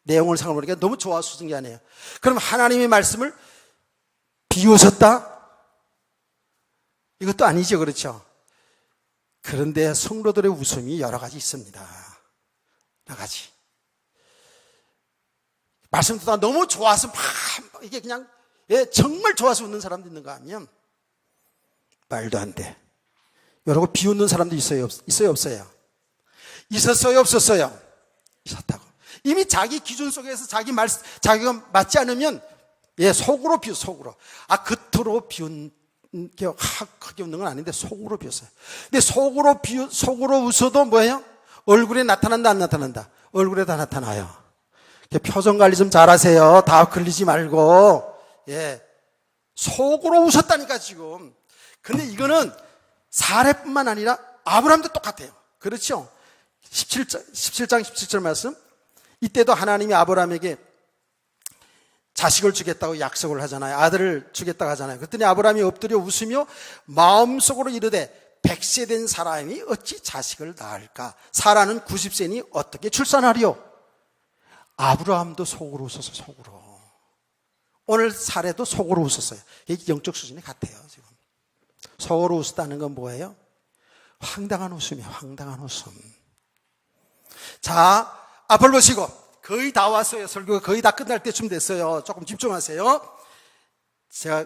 내용을 상관없으니까 너무 좋아서 웃은 게 아니에요. 그럼 하나님의 말씀을 비웃었다? 이것도 아니죠. 그렇죠? 그런데 성도들의 웃음이 여러 가지 있습니다. 가지. 말씀 듣다가 너무 좋아서 막 이게 그냥 정말 좋아서 웃는 사람도 있는가 하면 말도 안 돼. 이러고 비웃는 사람도 있어요, 없어요? 있었어요, 없었어요? 있었다고. 이미 자기 기준 속에서 자기가 맞지 않으면 속으로 비웃, 속으로. 겉으로 비웃는 게 크게 웃는 건 아닌데 속으로 비웃어요. 근데 속으로 웃어도 뭐예요? 얼굴에 나타난다, 안 나타난다? 얼굴에 다 나타나요. 표정 관리 좀 잘하세요. 다 걸리지 말고. 속으로 웃었다니까, 지금. 근데 이거는 사례뿐만 아니라 아브라함도 똑같아요. 그렇죠? 17장 17절 말씀. 이때도 하나님이 아브라함에게 자식을 주겠다고 약속을 하잖아요. 아들을 주겠다고 하잖아요. 그랬더니 아브라함이 엎드려 웃으며 마음속으로 이르되 100세 된 사람이 어찌 자식을 낳을까? 사라는 90세니 어떻게 출산하리요? 아브라함도 속으로 웃어서 속으로. 오늘 사례도 속으로 웃었어요. 이게 영적 수준이 같아요, 지금. 속으로 웃었다는 건 뭐예요? 황당한 웃음이에요, 황당한 웃음. 자, 앞을 보시고. 거의 다 왔어요. 설교가 거의 다 끝날 때쯤 됐어요. 조금 집중하세요. 제가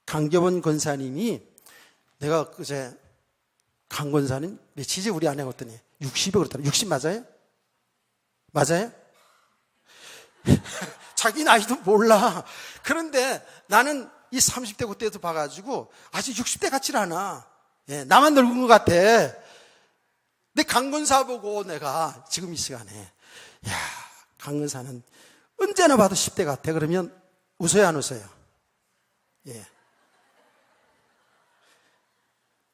강교본 권사님이 내가 그제 강 권사님 몇이지 우리 아내가 그랬더니 60에 그랬더니 60 맞아요? 맞아요? 자기 나이도 몰라. 그런데 나는 이 30대 그때도 봐가지고 아직 60대 같질 않아. 나만 늙은 것 같아. 근데 강 권사 보고 내가 지금 이 시간에 야, 강 권사는 언제나 봐도 10대 같아. 그러면 웃어요, 안 웃어요?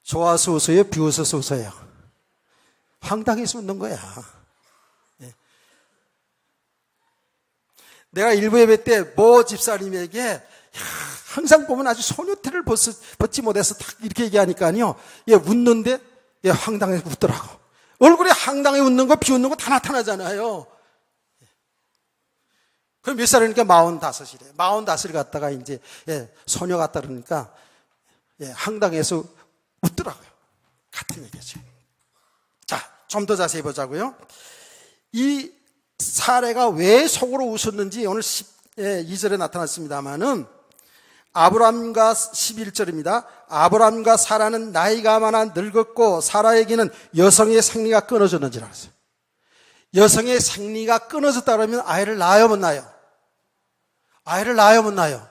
좋아서 웃어요? 비웃어서 웃어요? 황당해서 웃는 거야. 내가 일부 예배 때 모 집사님에게 항상 보면 아주 소녀태를 벗지 못해서 딱 이렇게 얘기하니까요. 웃는데 황당해서 웃더라고. 얼굴에 황당해 웃는 거, 비웃는 거 다 나타나잖아요. 그럼 몇 살이니까 45이래. 45을 갖다가 이제, 소녀 같다 그러니까, 황당해서 웃더라고요. 같은 얘기죠. 자, 좀 더 자세히 보자고요. 이 사례가 왜 속으로 웃었는지 오늘 2절에 나타났습니다만은, 아브람과 11절입니다. 아브람과 사라는 나이가 많아 늙었고 사라에게는 여성의 생리가 끊어졌는지라 그랬어요. 여성의 생리가 끊어졌다 그러면 아이를 낳아요, 못 낳아요? 아이를 낳아요, 못 낳아요?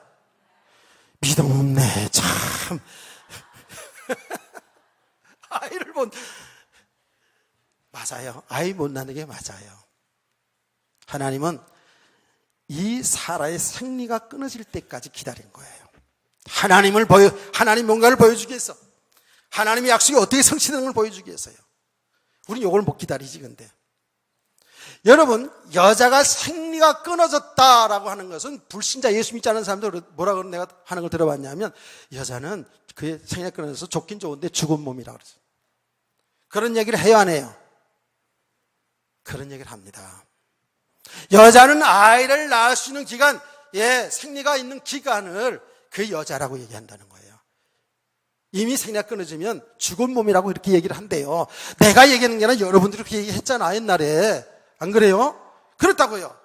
믿음 없네, 참. 아이를 맞아요. 아이 못 낳는 게 맞아요. 하나님은 이 사라의 생리가 끊어질 때까지 기다린 거예요. 하나님 뭔가를 보여주기 위해서. 하나님의 약속이 어떻게 성취되는 걸 보여주기 위해서요. 우리는 이걸 못 기다리지, 근데. 여러분, 여자가 생리가 끊어졌다라고 하는 것은 불신자 예수 믿지 않는 사람들 뭐라고 내가 하는 걸 들어봤냐면 여자는 그의 생리가 끊어져서 좋긴 좋은데 죽은 몸이라고 그러죠. 그런 얘기를 해요, 안 해요? 그런 얘기를 합니다. 여자는 아이를 낳을 수 있는 기간, 생리가 있는 기간을 그 여자라고 얘기한다는 거예요. 이미 생리가 끊어지면 죽은 몸이라고 이렇게 얘기를 한대요. 내가 얘기하는 게 아니라 여러분들이 그렇게 얘기했잖아, 옛날에. 안 그래요? 그렇다고요.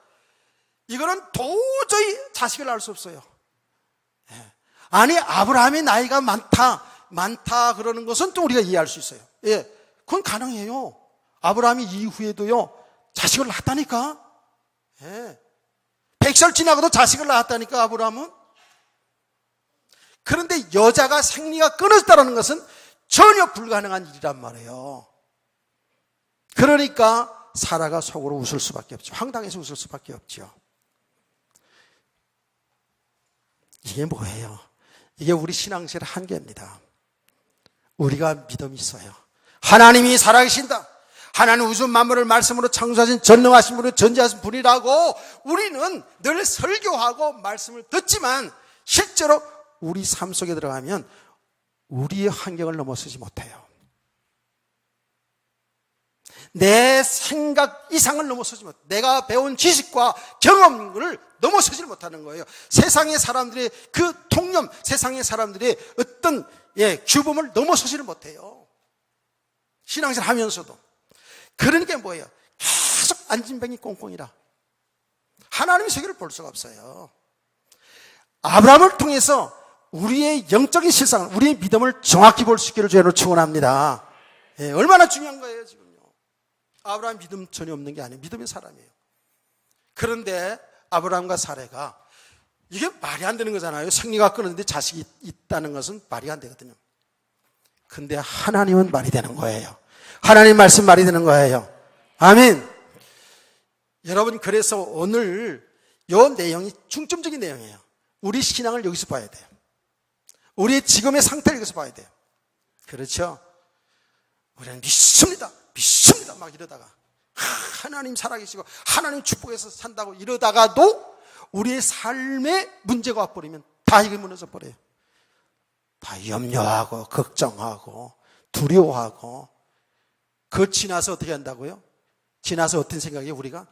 이거는 도저히 자식을 낳을 수 없어요. 아니, 아브라함의 나이가 많다 그러는 것은 또 우리가 이해할 수 있어요. 그건 가능해요. 아브라함이 이후에도요, 자식을 낳았다니까. 100살 지나고도 자식을 낳았다니까, 아브라함은. 그런데 여자가 생리가 끊어졌다는 것은 전혀 불가능한 일이란 말이에요. 그러니까 사라가 속으로 웃을 수밖에 없죠. 황당해서 웃을 수밖에 없죠. 이게 뭐예요? 이게 우리 신앙생활의 한계입니다. 우리가 믿음이 있어요. 하나님이 살아계신다. 하나님 우주 만물을 말씀으로 창조하신 전능하신 분으로 전지하신 분이라고 우리는 늘 설교하고 말씀을 듣지만 실제로 우리 삶 속에 들어가면 우리의 환경을 넘어서지 못해요. 내 생각 이상을 넘어서지 못해요. 내가 배운 지식과 경험을 넘어서지 못하는 거예요. 세상의 사람들의 그 통념, 세상의 사람들의 어떤 규범을 넘어서지를 못해요. 신앙생활 하면서도. 그러니까 뭐예요? 계속 안진뱅이 꽁꽁이라. 하나님의 세계를 볼 수가 없어요. 아브라함을 통해서 우리의 영적인 실상을, 우리의 믿음을 정확히 볼 수 있기를 주의로 축원합니다. 예, 얼마나 중요한 거예요 지금요. 아브라함 믿음 전혀 없는 게 아니에요. 믿음의 사람이에요. 그런데 아브라함과 사레가, 이게 말이 안 되는 거잖아요. 생리가 끊었는데 자식이 있다는 것은 말이 안 되거든요. 근데 하나님은 말이 되는 거예요. 하나님 말씀 말이 되는 거예요. 아멘. 여러분, 그래서 오늘 이 내용이 중점적인 내용이에요. 우리 신앙을 여기서 봐야 돼요. 우리의 지금의 상태를 여기서 봐야 돼요. 그렇죠? 우리는 믿습니다 막 이러다가 하나님 살아계시고 하나님 축복해서 산다고 이러다가도 우리의 삶에 문제가 와버리면 다 이게 무너져 버려요. 다 염려하고 걱정하고 두려워하고, 그거 지나서 어떻게 한다고요? 지나서 어떤 생각이에요? 우리가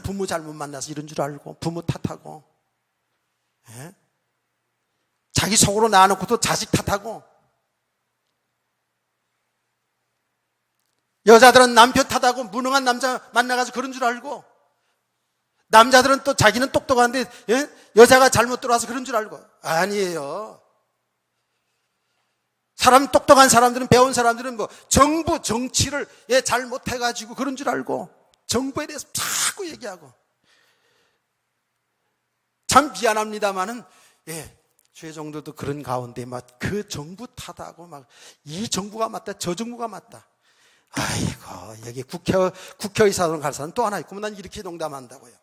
부모 잘못 만나서 이런 줄 알고 부모 탓하고, 예? 자기 속으로 낳아놓고 또 자식 탓하고, 여자들은 남편 탓하고 무능한 남자 만나가지고 그런 줄 알고, 남자들은 또 자기는 똑똑한데, 예? 여자가 잘못 들어와서 그런 줄 알고. 아니에요. 똑똑한 사람들은, 배운 사람들은 뭐 정부 정치를 잘못해가지고 그런 줄 알고 정부에 대해서 자꾸 얘기하고. 참 미안합니다만은, 주의 종들도 그런 가운데 막 그 정부 탓하고 막 이 정부가 맞다 저 정부가 맞다. 아이고, 여기 국회의사당 갈 사람 또 하나 있고, 난 이렇게 농담한다고요.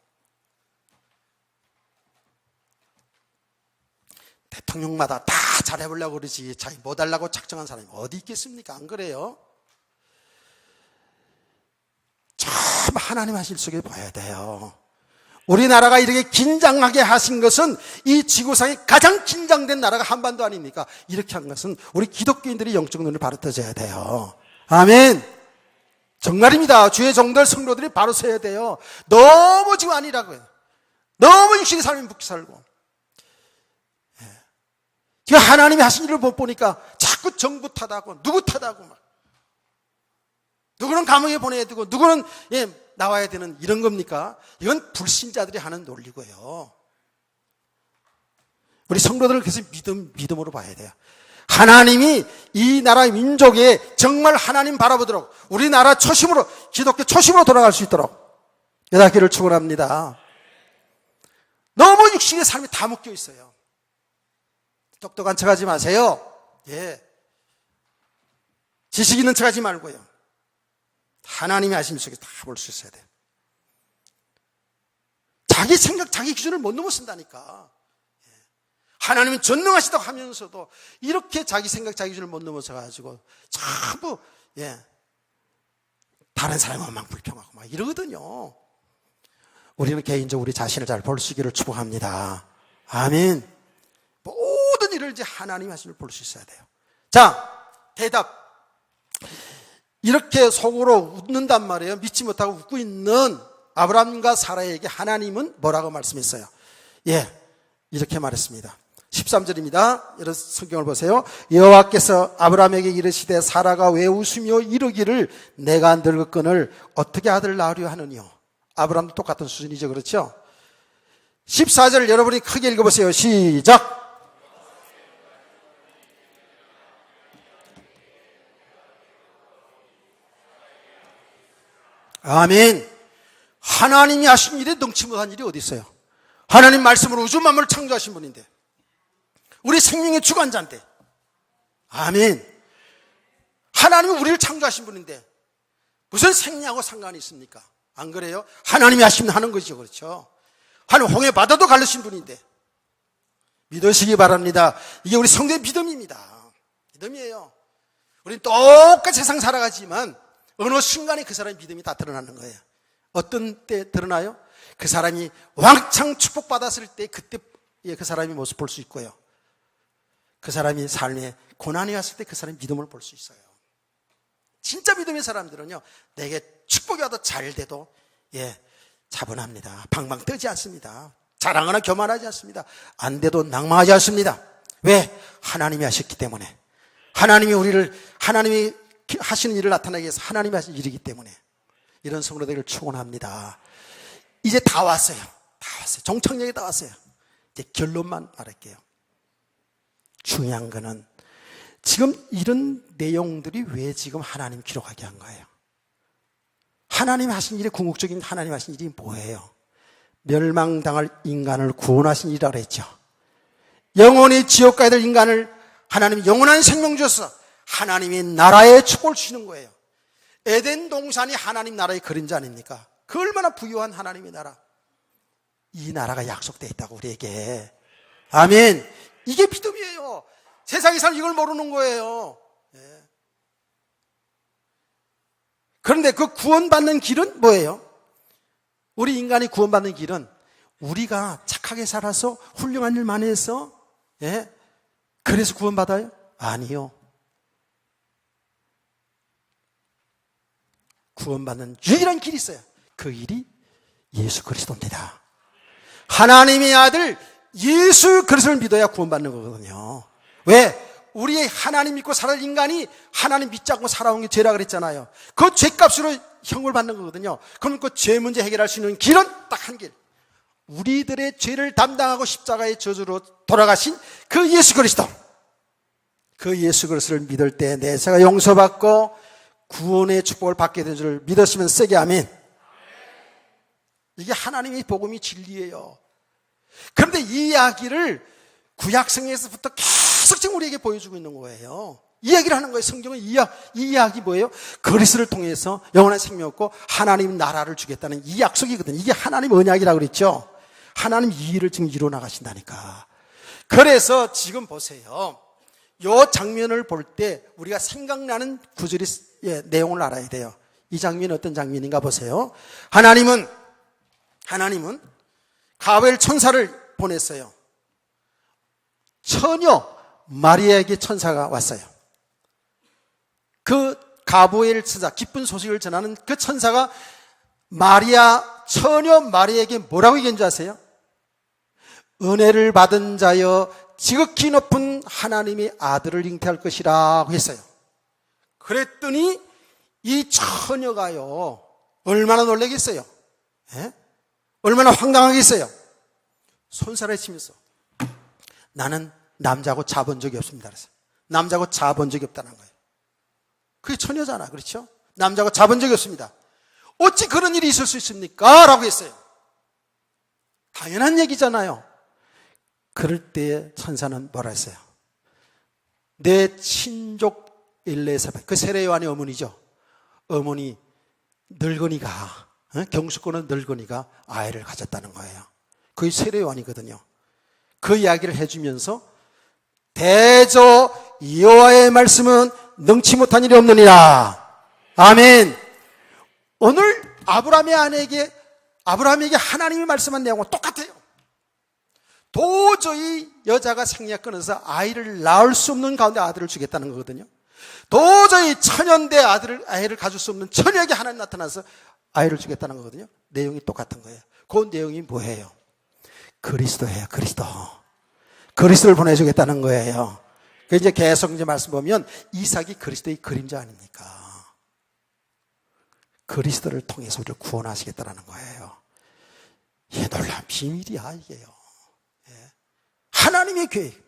대통령마다 다 잘해보려고 그러지 자기 못하려고 작정한 사람이 어디 있겠습니까? 안 그래요? 참 하나님 하실 속에 봐야 돼요. 우리나라가 이렇게 긴장하게 하신 것은, 이 지구상에 가장 긴장된 나라가 한반도 아닙니까? 이렇게 한 것은 우리 기독교인들이 영적 눈을 바로 떠져야 돼요. 아멘. 정말입니다. 주의 종들 성도들이 바로 서야 돼요. 너무 지금 아니라고요. 너무 육신의 삶에 묶여 살고, 지금 하나님이 하신 일을 못 보니까 자꾸 정부 탓하고 누구 탓하고 막, 누구는 감옥에 보내야 되고 누구는 나와야 되는, 이런 겁니까? 이건 불신자들이 하는 논리고요. 우리 성도들을 그래서 믿음으로 봐야 돼요. 하나님이 이 나라 민족에 정말 하나님 바라보도록, 우리나라 초심으로, 기독교 초심으로 돌아갈 수 있도록 여닫기를 축원합니다. 너무 육신의 삶이 다 묶여 있어요. 똑똑한 척하지 마세요. 지식 있는 척하지 말고요. 하나님이 하심 속에 다 볼 수 있어야 돼요. 자기 생각, 자기 기준을 못 넘어선다니까. 하나님은 전능하시다고 하면서도 이렇게 자기 생각, 자기 기준을 못 넘어서 가지고 전부 다른 사람은 막 불평하고 막 이러거든요. 우리는 개인적으로 우리 자신을 잘 볼 수 있기를 축복합니다. 아멘. 모든 일을 이제 하나님 하심을 볼 수 있어야 돼요. 자, 대답. 이렇게 속으로 웃는단 말이에요. 믿지 못하고 웃고 있는 아브라함과 사라에게 하나님은 뭐라고 말씀했어요? 이렇게 말했습니다. 13절입니다. 여러분 성경을 보세요. 여호와께서 아브라함에게 이르시되 사라가 왜 웃으며 이르기를 내가 늙었거늘 어떻게 아들을 낳으려 하느뇨. 아브라함도 똑같은 수준이죠. 그렇죠? 14절 여러분이 크게 읽어보세요. 시작. 아멘. 하나님이 하신 일에 능치 못한 일이 어디 있어요? 하나님 말씀으로 우주 만물을 창조하신 분인데, 우리 생명의 주관자인데, 아멘. 하나님이 우리를 창조하신 분인데 무슨 생리하고 상관이 있습니까? 안 그래요? 하나님이 하시면 하는 거죠. 그렇죠? 하나님 홍해 바다도 갈르신 분인데 믿으시기 바랍니다. 이게 우리 성도의 믿음입니다. 믿음이에요. 우리는 똑같이 세상 살아가지만 어느 순간에 그 사람의 믿음이 다 드러나는 거예요. 어떤 때 드러나요? 그 사람이 왕창 축복받았을 때, 그때 그 사람의 모습 볼 수 있고요. 그 사람이 삶에 고난이 왔을 때 그 사람의 믿음을 볼 수 있어요. 진짜 믿음의 사람들은요, 내게 축복이 와도 잘 돼도 차분합니다. 방방 뜨지 않습니다. 자랑하나 교만하지 않습니다. 안 돼도 낭망하지 않습니다. 왜? 하나님이 하셨기 때문에. 하나님이 하시는 일을 나타나기 위해서 하나님이 하신 일이기 때문에. 이런 성도들을 축원합니다. 이제 다 왔어요. 다 왔어요. 종착역에 다 왔어요. 이제 결론만 말할게요. 중요한 거는 지금 이런 내용들이 왜 지금 하나님 기록하게 한 거예요? 하나님 하신 일이, 궁극적인 하나님 하신 일이 뭐예요? 멸망당할 인간을 구원하신 일이라고 했죠. 영원히 지옥 가야 될 인간을 하나님이 영원한 생명 주셔서 하나님이 나라의 축복을 주시는 거예요. 에덴 동산이 하나님 나라의 그림자 아닙니까? 그 얼마나 부유한 하나님의 나라. 이 나라가 약속되어 있다고 우리에게. 아멘. 이게 믿음이에요. 세상의 사람 이걸 모르는 거예요. 예. 그런데 그 구원받는 길은 뭐예요? 우리 인간이 구원받는 길은 우리가 착하게 살아서 훌륭한 일 많이 해서, 예? 그래서 구원받아요? 아니요. 구원받는 유일한 길이 있어요. 그 길이 예수 그리스도입니다. 하나님의 아들 예수 그리스도를 믿어야 구원받는 거거든요. 왜? 우리 하나님 믿고 살아갈 인간이 하나님 믿지 않고 살아온 게 죄라 그랬잖아요. 그 죄값으로 형을 받는 거거든요. 그럼 그 죄 문제 해결할 수 있는 길은 딱 한 길. 우리들의 죄를 담당하고 십자가의 저주로 돌아가신 그 예수 그리스도. 그 예수 그리스도를 믿을 때 내 죄가 용서받고 구원의 축복을 받게 된 줄 믿었으면 세게 아멘. 이게 하나님의 복음이 진리예요. 그런데 이 이야기를 구약성경에서부터 계속 지금 우리에게 보여주고 있는 거예요. 이 이야기를 하는 거예요. 성경은 이 이야기 뭐예요? 그리스도를 통해서 영원한 생명 얻고 하나님 나라를 주겠다는 이 약속이거든요. 이게 하나님 언약이라고 그랬죠. 하나님 이 일을 지금 이뤄나가신다니까. 그래서 지금 보세요. 이 장면을 볼 때 우리가 생각나는 구절이, 내용을 알아야 돼요. 이 장면이 어떤 장면인가 보세요. 하나님은 가브리엘 천사를 보냈어요. 처녀 마리아에게 천사가 왔어요. 그 가브리엘 천사, 기쁜 소식을 전하는 그 천사가 처녀 마리아에게 뭐라고 얘기한 줄 아세요? 은혜를 받은 자여 지극히 높은 하나님의 아들을 잉태할 것이라고 했어요. 그랬더니 이 처녀가요, 얼마나 놀라겠어요? 예? 얼마나 황당하겠어요? 손살을 치면서 나는 남자하고 자본 적이 없습니다. 그래서 남자하고 자본 적이 없다는 거예요. 그게 처녀잖아. 그렇죠? 남자하고 자본 적이 없습니다. 어찌 그런 일이 있을 수 있습니까? 라고 했어요. 당연한 얘기잖아요. 그럴 때 천사는 뭐라 했어요? 내 친족 엘리사벳, 그 세례 요한의 어머니죠. 어머니 늙은이가, 경수권은 늙은이가 아이를 가졌다는 거예요. 그게 세례 요한이거든요. 그 이야기를 해주면서 대저 여호와의 말씀은 능치 못한 일이 없느니라. 아멘. 오늘 아브라함에게 하나님이 말씀한 내용은 똑같아요. 도저히 여자가 생리가 끊어서 아이를 낳을 수 없는 가운데 아들을 주겠다는 거거든요. 도저히 천연대 아이를 가질 수 없는 처녀에게 하나님 나타나서 아이를 주겠다는 거거든요. 내용이 똑같은 거예요. 그 내용이 뭐예요? 그리스도예요. 그리스도를 보내주겠다는 거예요. 이제 계속 이제 말씀 보면 이삭이 그리스도의 그림자 아닙니까? 그리스도를 통해서 우리를 구원하시겠다는 거예요. 이게 놀라운 비밀이야, 이게요. 하나님의 계획,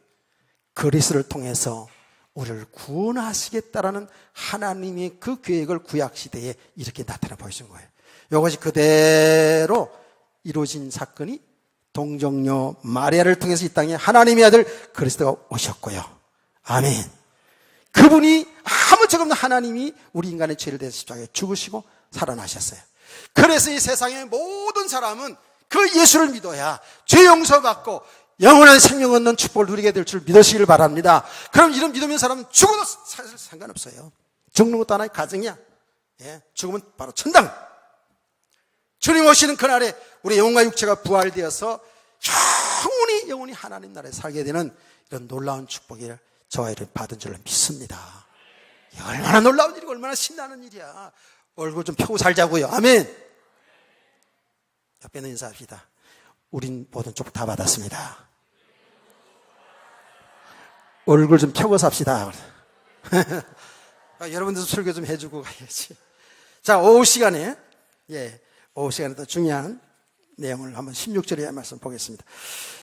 그리스도를 통해서 우리를 구원하시겠다라는 하나님의 그 계획을 구약시대에 이렇게 나타나 보이신 거예요. 이것이 그대로 이루어진 사건이 동정녀 마리아를 통해서 이 땅에 하나님의 아들 그리스도가 오셨고요. 아멘. 그분이 아무 적 없는 하나님이 우리 인간의 죄를 대해서 십자가에 죽으시고 살아나셨어요. 그래서 이 세상의 모든 사람은 그 예수를 믿어야 죄 용서받고 영원한 생명 얻는 축복을 누리게 될 줄 믿으시길 바랍니다. 그럼 이런 믿음의 사람은 죽어도 사실 상관없어요. 죽는 것도 하나의 가정이야. 죽으면 바로 천당. 주님 오시는 그날에 우리 영혼과 육체가 부활되어서 영원히 하나님 나라에 살게 되는 이런 놀라운 축복을 저와 이를 받은 줄로 믿습니다. 얼마나 놀라운 일이고 얼마나 신나는 일이야. 얼굴 좀 펴고 살자고요. 아멘. 옆에는 인사합시다. 우린 모든 축복 다 받았습니다. 얼굴 좀 펴고 삽시다. 여러분들도 설교 좀 해주고 가야지. 자, 오후 시간에 오후 시간에 더 중요한 내용을 한번 16절의 말씀 보겠습니다.